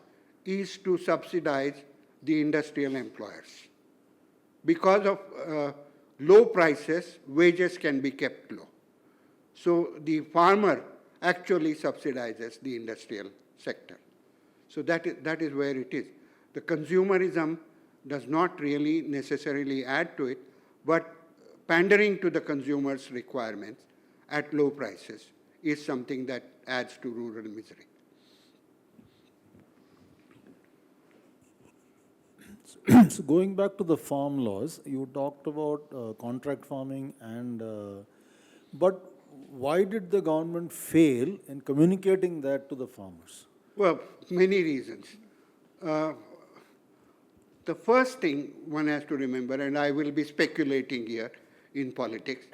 is to subsidize the industrial employers. Because of low prices, wages can be kept low. So the farmer actually subsidizes the industrial sector. So that is where it is. The consumerism does not really necessarily add to it, but pandering to the consumer's requirements at low prices is something that adds to rural misery.
So going back to the farm laws, you talked about contract farming but why did the government fail in communicating that to the farmers?
Well, many reasons. The first thing one has to remember, and I will be speculating here in politics,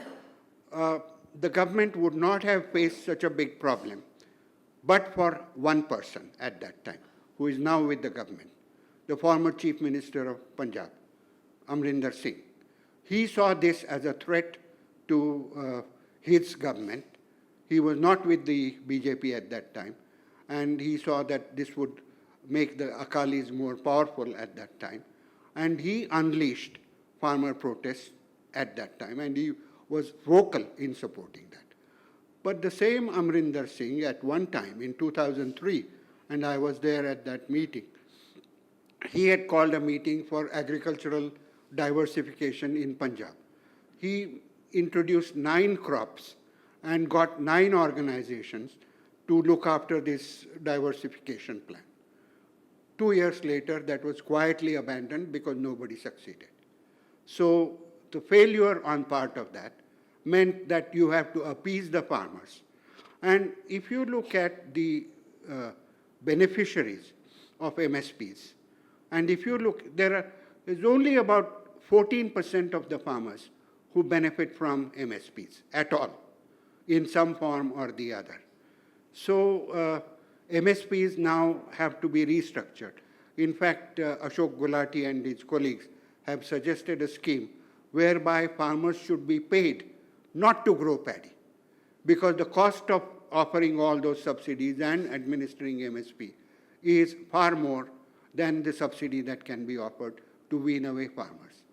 the government would not have faced such a big problem but for one person at that time, who is now with the government, the former Chief Minister of Punjab, Amrinder Singh. He saw this as a threat to his government. He was not with the BJP at that time, and he saw that this would make the Akalis more powerful at that time. And he unleashed farmer protests at that time, and he was vocal in supporting that. But the same Amrinder Singh at one time in 2003, and I was there at that meeting, he had called a meeting for agricultural diversification in Punjab. He introduced 9 crops and got 9 organizations to look after this diversification plan. 2 years later, that was quietly abandoned because nobody succeeded. So the failure on part of that meant that you have to appease the farmers. And if you look at the beneficiaries of MSPs, and if you look, there's only about 14% of the farmers who benefit from MSPs at all, in some form or the other. So MSPs now have to be restructured. In fact, Ashok Gulati and his colleagues have suggested a scheme whereby farmers should be paid not to grow paddy, because the cost of offering all those subsidies and administering MSP is far more than the subsidy that can be offered to wean away farmers.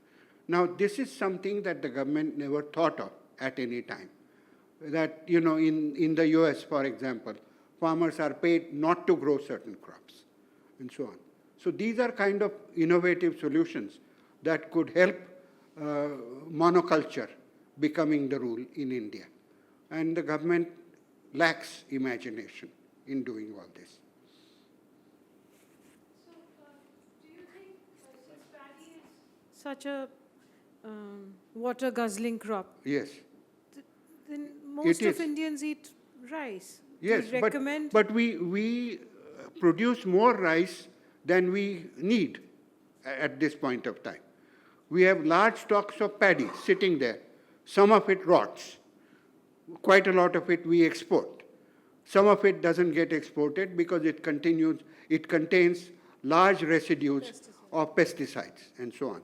Now, this is something that the government never thought of at any time. That, you know, in the US, for example, farmers are paid not to grow certain crops, and so on. So these are kind of innovative solutions that could help monoculture becoming the rule in India. And the government lacks imagination in doing all this.
So, do you think since paddy is such a water-guzzling crop,
Yes.
then most
It
of
is.
Indians eat rice?
Yes,
Do you recommend?
but we produce more rice than we need at this point of time. We have large stocks of paddy sitting there. Some of it rots. Quite a lot of it we export. Some of it doesn't get exported because it contains large residues of pesticides and so on.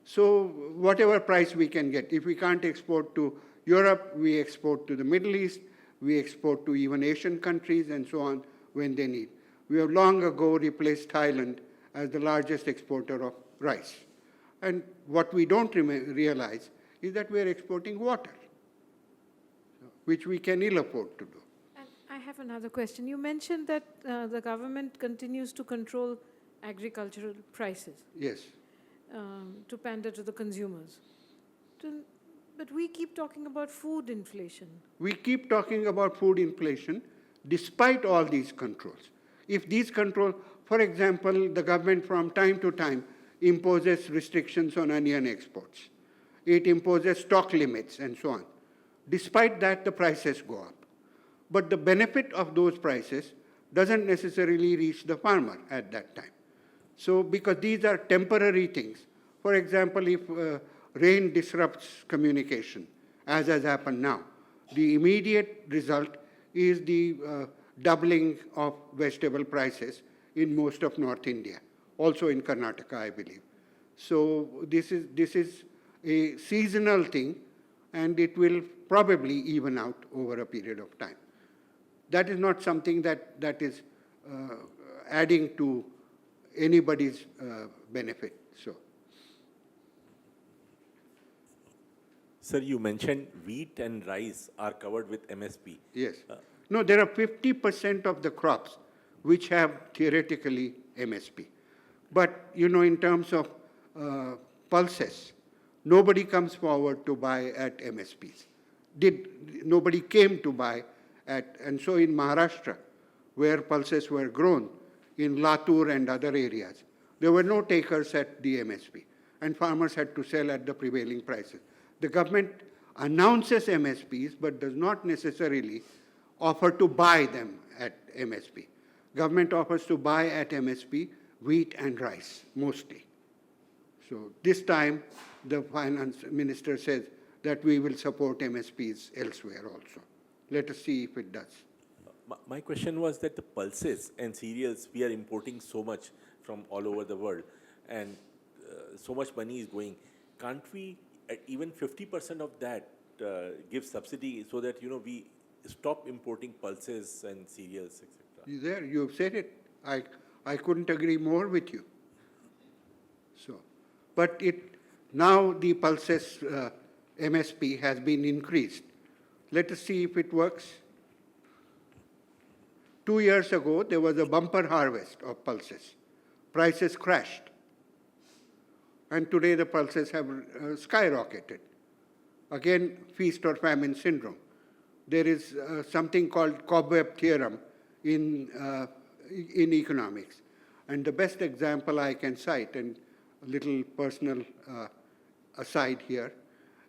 So whatever price we can get, if we can't export to Europe, we export to the Middle East, we export to even Asian countries and so on when they need. We have long ago replaced Thailand as the largest exporter of rice. And what we don't realize is that we are exporting water, which we can ill afford to do.
And I have another question. You mentioned that the government continues to control agricultural prices
Yes.
to pander to the consumers. But we keep talking about food inflation.
We keep talking about food inflation despite all these controls. If these controls, for example, the government from time to time imposes restrictions on onion exports. It imposes stock limits and so on. Despite that, the prices go up. But the benefit of those prices doesn't necessarily reach the farmer at that time. So, because these are temporary things. For example, if rain disrupts communication, as has happened now, the immediate result is the doubling of vegetable prices in most of North India, also in Karnataka, I believe. So this is a seasonal thing, and it will probably even out over a period of time. That is not something that is adding to anybody's benefit. So.
Sir, you mentioned wheat and rice are covered with MSP.
Yes. No, there are 50% of the crops which have theoretically MSP. But, you know, in terms of pulses, nobody comes forward to buy at MSPs. Nobody came to buy at, and so in Maharashtra, where pulses were grown, in Latur and other areas, there were no takers at the MSP, and farmers had to sell at the prevailing prices. The government announces MSPs, but does not necessarily offer to buy them at MSP. Government offers to buy at MSP wheat and rice, mostly. So this time, the finance minister says that we will support MSPs elsewhere also. Let us see if it does.
My question was that the pulses and cereals, we are importing so much from all over the world, and so much money is going. Can't we, even 50% of that, give subsidy so that, you know, we stop importing pulses and cereals, etc.?
There, you've said it. I couldn't agree more with you. So, but now the pulses MSP has been increased. Let us see if it works. 2 years ago, there was a bumper harvest of pulses. Prices crashed. And today the pulses have skyrocketed. Again, feast or famine syndrome. There is something called cobweb theorem in economics. And the best example I can cite, and a little personal aside here,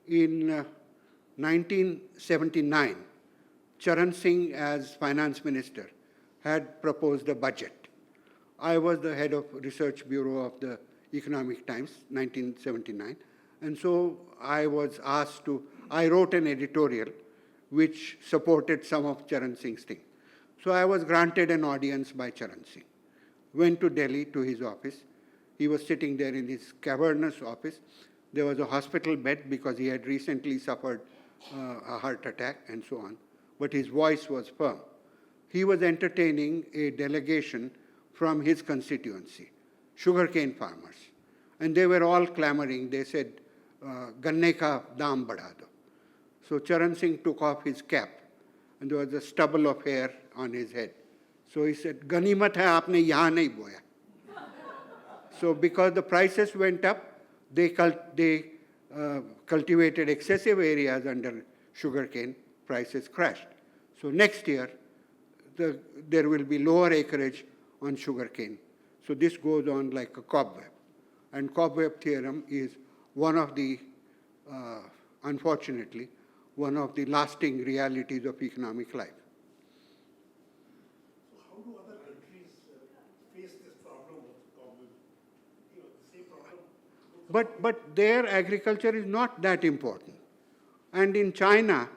in 1979, Charan Singh, as finance minister, had proposed a budget. I was the head of research bureau of the Economic Times, 1979. And so I was asked to, I wrote an editorial which supported some of Charan Singh's thing. So I was granted an audience by Charan Singh. Went to Delhi to his office. He was sitting there in his cavernous office. There was a hospital bed because he had recently suffered a heart attack and so on. But his voice was firm. He was entertaining a delegation from his constituency, sugarcane farmers. And they were all clamoring. They said, Ganne ka daam badha do. So Charan Singh took off his cap, and there was a stubble of hair on his head. So he said, Ganimat hai aapne yahan nahi boya. So because the prices went up, they cultivated excessive areas under sugarcane, prices crashed. So next year, there will be lower acreage on sugarcane. So this goes on like a cobweb. And cobweb theorem is one of the, unfortunately, one of the lasting realities of economic life.
So how do other countries face this problem of cobweb? You know, the same problem.
But their agriculture is not that important. And in China,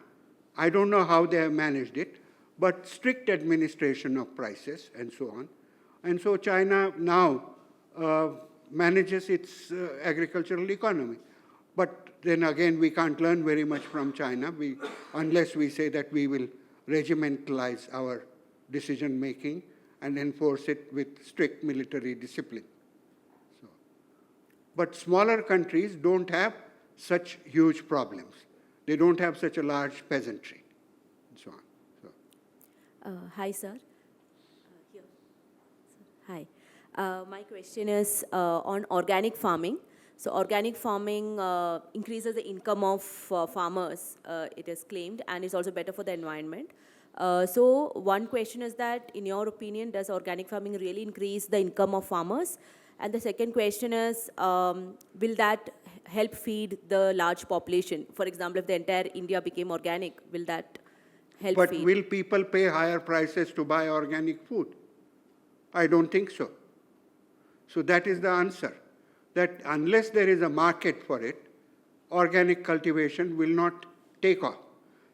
I don't know how they have managed it, but strict administration of prices and so on. And so China now manages its agricultural economy. But then again, we can't learn very much from China unless we say that we will regimentalize our decision-making and enforce it with strict military discipline. But smaller countries don't have such huge problems. They don't have such a large peasantry, and so on. So,
Hi, sir. Here. Hi. My question is on organic farming. So organic farming increases the income of farmers, it is claimed, and is also better for the environment. So one question is that, in your opinion, does organic farming really increase the income of farmers? And the second question is, will that help feed the large population? For example, if the entire India became organic, will that help
but
feed?
will people pay higher prices to buy organic food? I don't think so. So that is the answer, that unless there is a market for it, organic cultivation will not take off.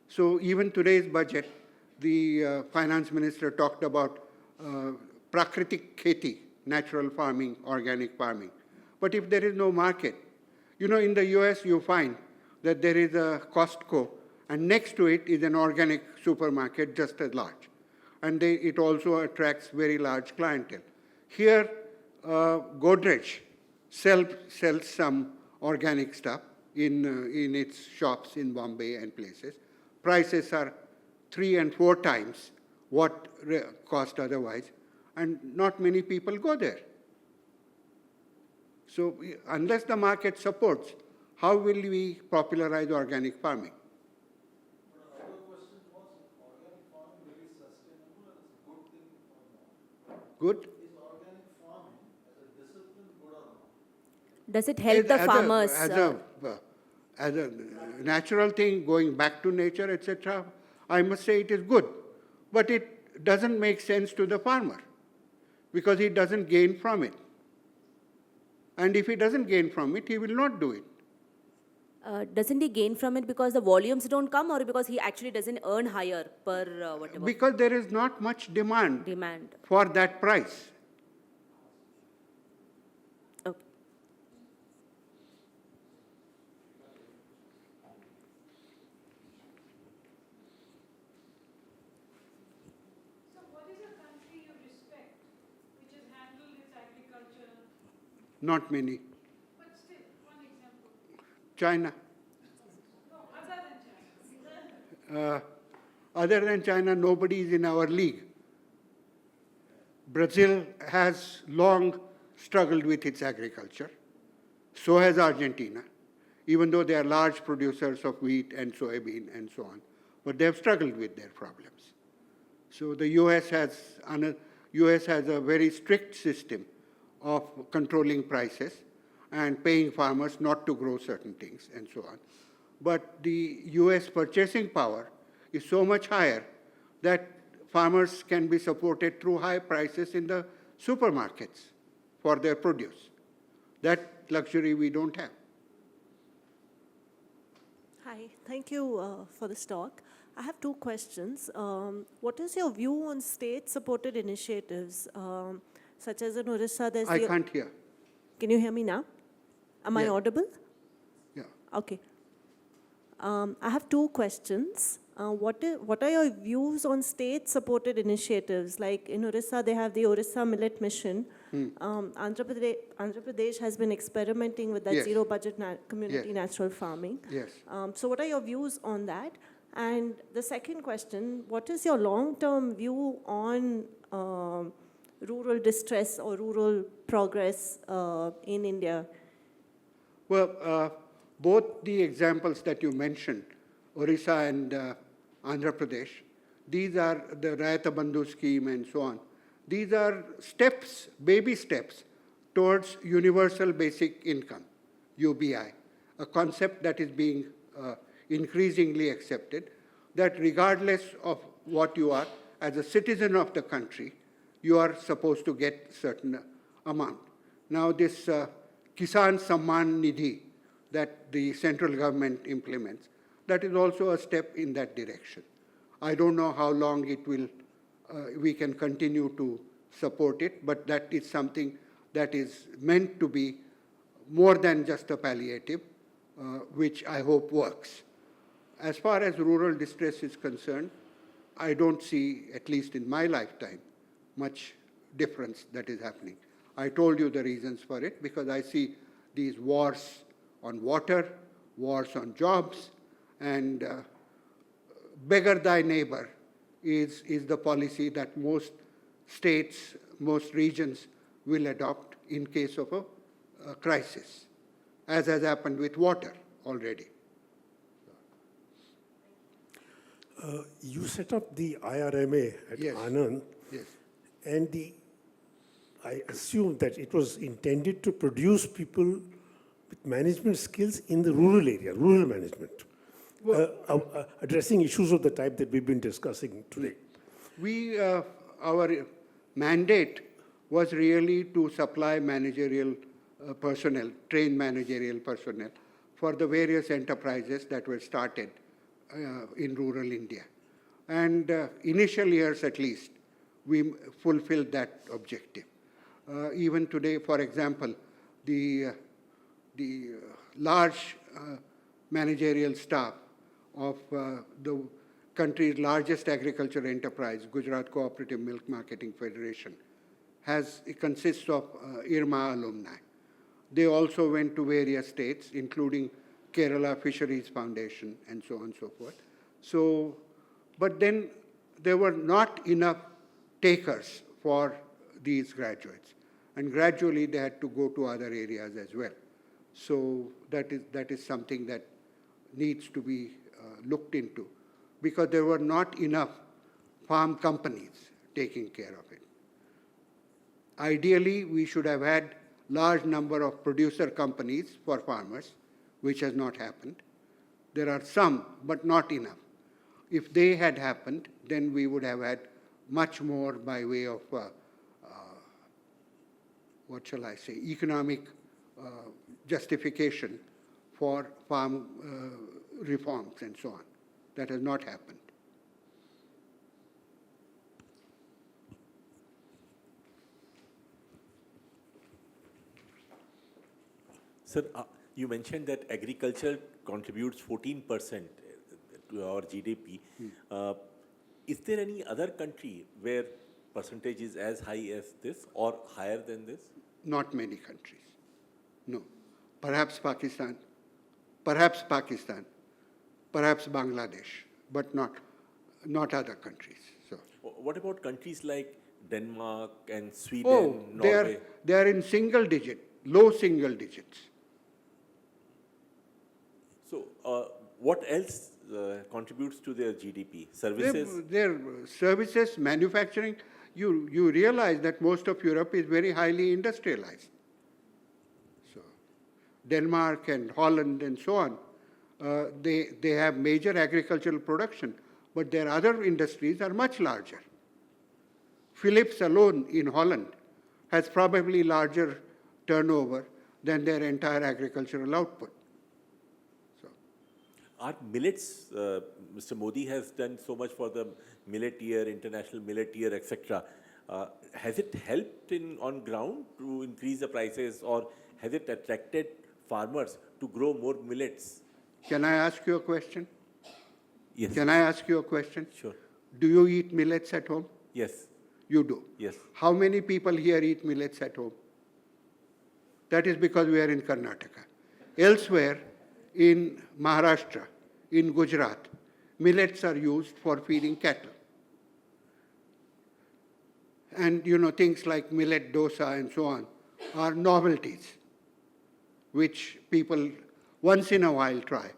So even today's budget, the finance minister talked about prakritik kheti, natural farming, organic farming. But if there is no market, you know, in the US you find that there is a Costco, and next to it is an organic supermarket just as large. And it also attracts very large clientele. Here, Godrej sells some organic stuff in its shops in Bombay and places. Prices are 3 and 4 times what cost otherwise, and not many people go there. So unless the market supports, how will we popularize organic farming? Good?
Does it help the farmers?
As a natural thing, going back to nature, etc., I must say it is good. But it doesn't make sense to the farmer because he doesn't gain from it. And if he doesn't gain from it, he will not do it.
Doesn't he gain from it because the volumes don't come, or because he actually doesn't earn higher per whatever?
Because there is not much demand for that price.
Okay.
So what is a country you respect which has handled its agriculture?
Not many.
But still, one example.
China.
No, other than China.
Other than China, nobody is in our league. Brazil has long struggled with its agriculture. So has Argentina, even though they are large producers of wheat and soybean and so on. But they have struggled with their problems. So the US has a very strict system of controlling prices and paying farmers not to grow certain things and so on. But the US purchasing power is so much higher that farmers can be supported through high prices in the supermarkets for their produce. That luxury we don't have.
Hi, thank you for this talk. I have 2 questions. What is your view on state-supported initiatives, such as in Orissa?
I can't hear.
Can you hear me now? Am I audible?
Yeah.
Okay. I have 2 questions. What are your views on state-supported initiatives? Like in Orissa, they have the Orissa Millet Mission. Andhra Pradesh has been experimenting with that
Yes.
zero-budget community
Yes.
natural farming.
Yes.
So what are your views on that? And the second question, what is your long-term view on rural distress or rural progress in India?
Well, both the examples that you mentioned, Orissa and Andhra Pradesh, these are the Rayata Bandhu scheme and so on. These are steps, baby steps, towards universal basic income, UBI, a concept that is being increasingly accepted, that regardless of what you are, as a citizen of the country, you are supposed to get certain amount. Now this Kisan Samman Nidhi that the central government implements, that is also a step in that direction. I don't know how long it will, we can continue to support it, but that is something that is meant to be more than just a palliative, which I hope works. As far as rural distress is concerned, I don't see, at least in my lifetime, much difference that is happening. I told you the reasons for it, because I see these wars on water, wars on jobs, and beggar thy neighbor is the policy that most states, most regions will adopt in case of a crisis, as has happened with water already.
You set up the IRMA at
Yes.
Anand,
Yes.
and I assume that it was intended to produce people with management skills in the rural area, rural management, addressing issues of the type that we've been discussing today.
Our mandate was really to supply managerial personnel, trained managerial personnel for the various enterprises that were started in rural India. And initial years at least, we fulfilled that objective. Even today, for example, the large managerial staff of the country's largest agriculture enterprise, Gujarat Cooperative Milk Marketing Federation, it consists of IRMA alumni. They also went to various states, including Kerala Fisheries Foundation, and so on and so forth. So, but then there were not enough takers for these graduates, and gradually they had to go to other areas as well. So that is something that needs to be looked into, because there were not enough farm companies taking care of it. Ideally, we should have had large number of producer companies for farmers, which has not happened. There are some, but not enough. If they had happened, then we would have had much more by way of, what shall I say, economic justification for farm reforms and so on. That has not happened.
Sir, you mentioned that agriculture contributes 14% to our GDP. Is there any other country where percentage is as high as this or higher than this?
Not many countries, no. Perhaps Pakistan, perhaps Bangladesh, but not other countries. So.
What about countries like Denmark and Sweden,
Oh,
Norway?
they are in single digit, low single digits.
So, what else contributes to their GDP? Services?
Their services, manufacturing. You realize that most of Europe is very highly industrialized. So, Denmark and Holland and so on, they have major agricultural production, but their other industries are much larger. Philips alone in Holland has probably larger turnover than their entire agricultural output.
Are millets, Mr. Modi has done so much for the millet year, international millet year, etc. Has it helped on ground to increase the prices, or has it attracted farmers to grow more millets?
Can I ask you a question?
Yes.
Can I ask you a question?
Sure.
Do you eat millets at home?
Yes.
You do?
Yes.
How many people here eat millets at home? That is because we are in Karnataka. Elsewhere, in Maharashtra, in Gujarat, millets are used for feeding cattle. And things like millet dosa and so on are novelties, which people once in a while try.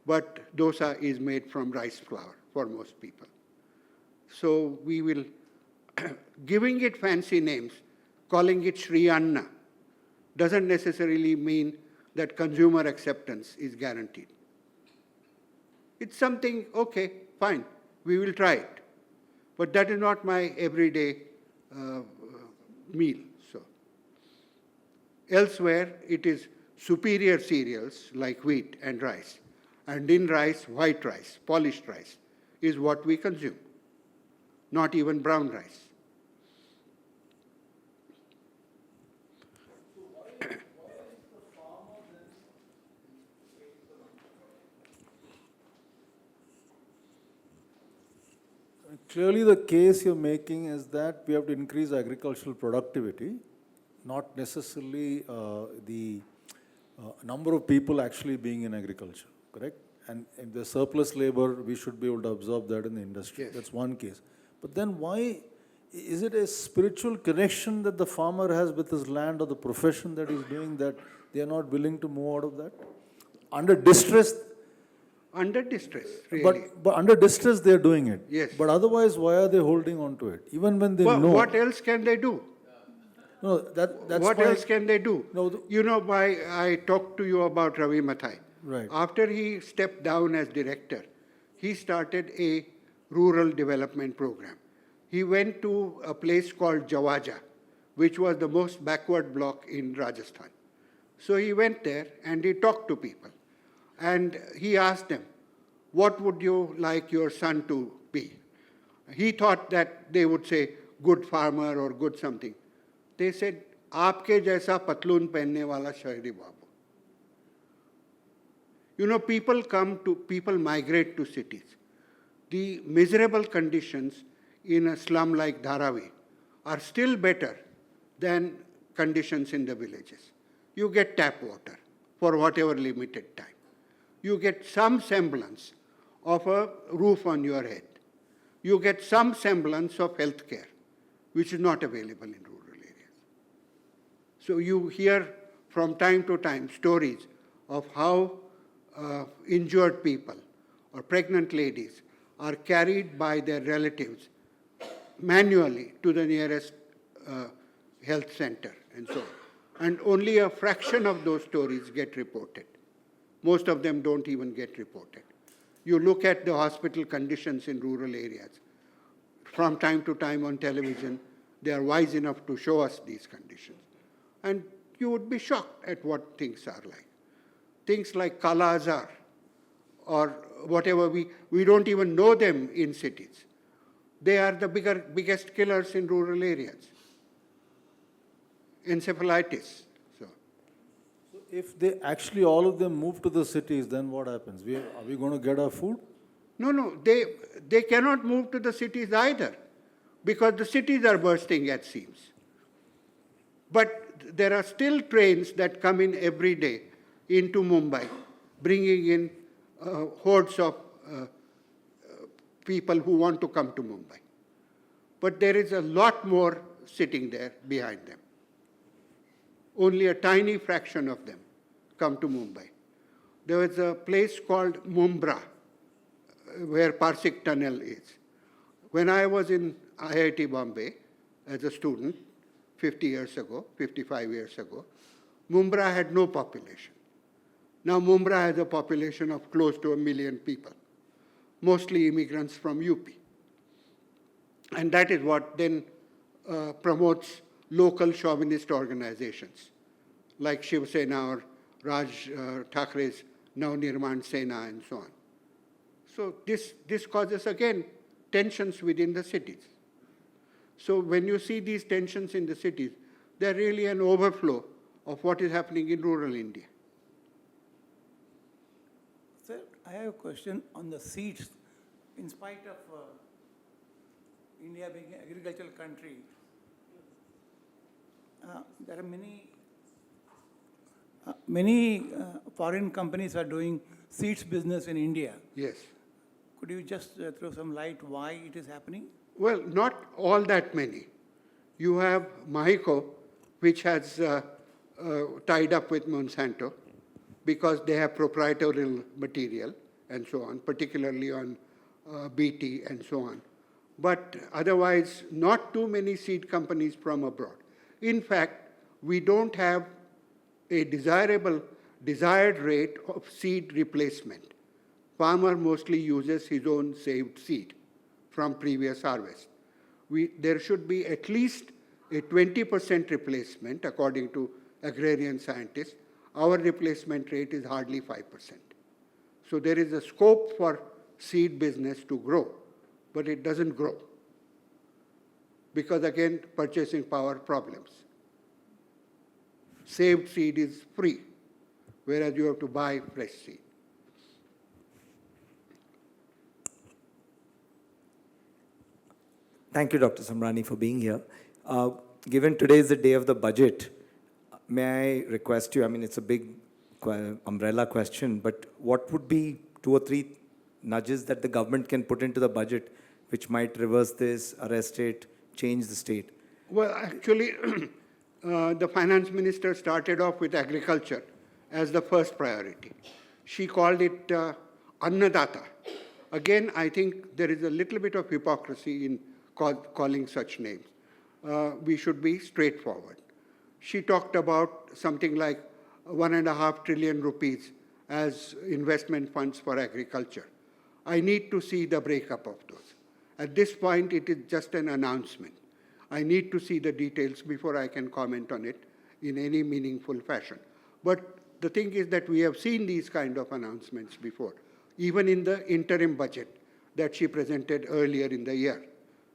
But dosa is made from rice flour for most people. So we will, giving it fancy names, calling it Sri Anna, doesn't necessarily mean that consumer acceptance is guaranteed. It's something, okay, fine, we will try it. But that is not my everyday meal. So, elsewhere, it is superior cereals like wheat and rice. And in rice, white rice, polished rice, is what we consume, not even brown rice.
Clearly, the case you're making is that we have to increase agricultural productivity, not necessarily the a number of people actually being in agriculture, correct? And if there's surplus labor, we should be able to absorb that in the industry.
Yes.
That's one case. But then why, is it a spiritual connection that the farmer has with his land or the profession that he's doing that they are not willing to move out of that? Under distress,
Under distress, really.
but under distress they are doing it.
Yes.
But otherwise, why are they holding on to it? Even when they know.
What else can they do?
No, that's
What
why-
else can they do?
No,
I talked to you about Ravi Mathai.
Right.
After he stepped down as director, he started a rural development program. He went to a place called Jawaja, which was the most backward block in Rajasthan. So he went there and he talked to people. And he asked them, what would you like your son to be? He thought that they would say, good farmer or good something. They said, आपके जैसा पतलून पहनने वाला शहरी बाबू. You know, people migrate to cities. The miserable conditions in a slum like Dharavi are still better than conditions in the villages. You get tap water for whatever limited time. You get some semblance of a roof on your head. You get some semblance of health care, which is not available in rural areas. So you hear from time to time stories of how injured people or pregnant ladies are carried by their relatives manually to the nearest health center and so on. And only a fraction of those stories get reported. Most of them don't even get reported. You look at the hospital conditions in rural areas. From time to time on television, they are wise enough to show us these conditions. And you would be shocked at what things are like. Things like Kala Azar or whatever, we don't even know them in cities. They are the biggest killers in rural areas. Encephalitis. So
if they actually all of them move to the cities, then what happens? Are we going to get our food?
No, they cannot move to the cities either because the cities are bursting at seams. But there are still trains that come in every day into Mumbai, bringing in hordes of people who want to come to Mumbai. But there is a lot more sitting there behind them. Only a tiny fraction of them come to Mumbai. There was a place called Mumbra, where Parsik Tunnel is. When I was in IIT Bombay as a student 50 years ago, 55 years ago, Mumbra had no population. Now Mumbra has a population of close to 1 million people, mostly immigrants from UP. And that is what then promotes local chauvinist organizations like Shiv Sena or Raj Thakre's Nav Nirman Sena and so on. So this causes, again, tensions within the cities. So when you see these tensions in the cities, they're really an overflow of what is happening in rural India.
Sir, I have a question on the seeds. In spite of India being an agricultural country, there are many foreign companies are doing seeds business in India.
Yes.
Could you just throw some light why it is happening?
Well, not all that many. You have Mahiko, which has tied up with Monsanto because they have proprietary material and so on, particularly on BT and so on. But otherwise, not too many seed companies from abroad. In fact, we don't have a desired rate of seed replacement. Farmer mostly uses his own saved seed from previous harvest. There should be at least a 20% replacement, according to agrarian scientists. Our replacement rate is hardly 5%. So there is a scope for seed business to grow, but it doesn't grow because, again, purchasing power problems. Saved seed is free, whereas you have to buy fresh seed.
Thank you, Dr. Samrani, for being here. Given today is the day of the budget, may I request you, I mean, it's a big umbrella question, but what would be 2 or 3 nudges that the government can put into the budget which might reverse this, arrest it, change the state?
Well, actually, the finance minister started off with agriculture as the first priority. She called it Annadata. Again, I think there is a little bit of hypocrisy in calling such names. We should be straightforward. She talked about something like 1.5 trillion rupees as investment funds for agriculture. I need to see the breakup of those. At this point, it is just an announcement. I need to see the details before I can comment on it in any meaningful fashion. But the thing is that we have seen these kind of announcements before, even in the interim budget that she presented earlier in the year.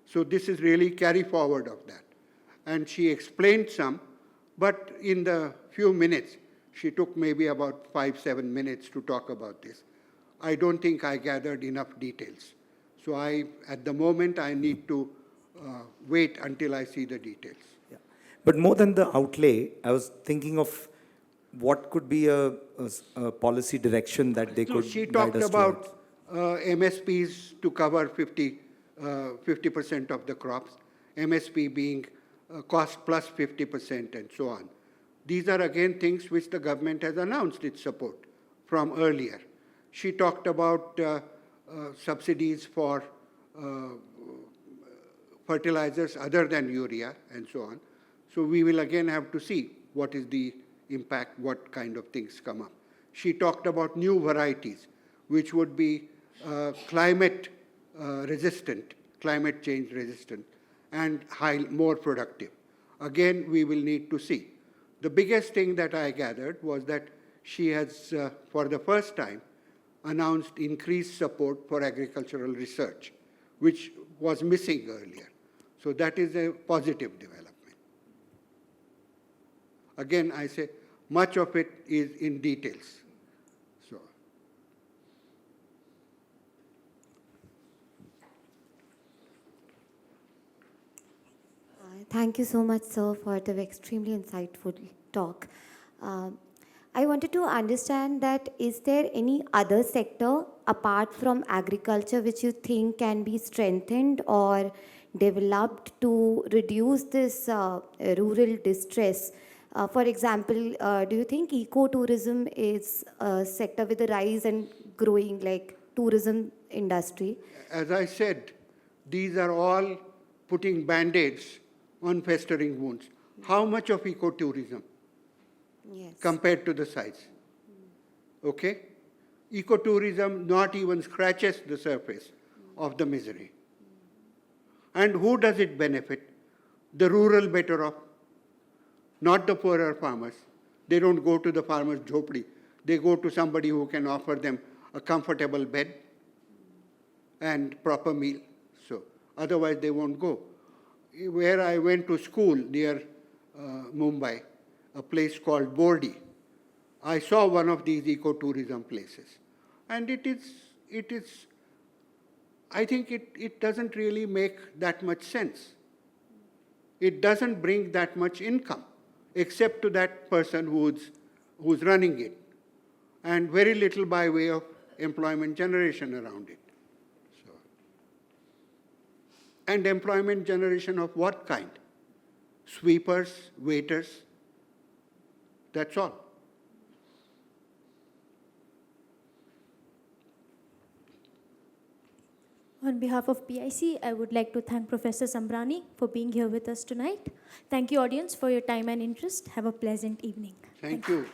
So this is really carry forward of that. And she explained some, but in the few minutes, she took maybe about 5-7 minutes to talk about this. I don't think I gathered enough details. So at the moment, I need to wait until I see the details.
Yeah. But more than the outlay, I was thinking of what could be a policy direction that they could
She
guide
talked
us
about MSPs to cover 50% of the crops, MSP being cost plus 50% and so on. These are again things which the government has announced its support from earlier. She talked about subsidies for fertilizers other than urea and so on. So we will again have to see what is the impact, what kind of things come up. She talked about new varieties, which would be climate resistant, climate change resistant, and more productive. Again, we will need to see. The biggest thing that I gathered was that she has, for the first time, announced increased support for agricultural research, which was missing earlier. So that is a positive development. Again, I say much of it is in details. So.
Thank you so much, sir, for the extremely insightful talk. I wanted to understand that is there any other sector apart from agriculture which you think can be strengthened or developed to reduce this rural distress? For example, do you think ecotourism is a sector with a rise and growing like tourism industry?
As I said, these are all putting band-aids on festering wounds. How much of ecotourism?
Yes.
Compared to the size. Okay? Ecotourism not even scratches the surface of the misery. And who does it benefit? The rural better off, not the poorer farmers. They don't go to the farmer's jhopdi. They go to somebody who can offer them a comfortable bed and proper meal. So otherwise they won't go. Where I went to school near Mumbai, a place called Bordi, I saw one of these ecotourism places. And it is, I think it doesn't really make that much sense. It doesn't bring that much income, except to that person who's running it, and very little by way of employment generation around it. So, and employment generation of what kind? Sweepers, waiters, that's all.
On behalf of PIC, I would like to thank Professor Sambrani for being here with us tonight. Thank you, audience, for your time and interest. Have a pleasant evening.
Thank you.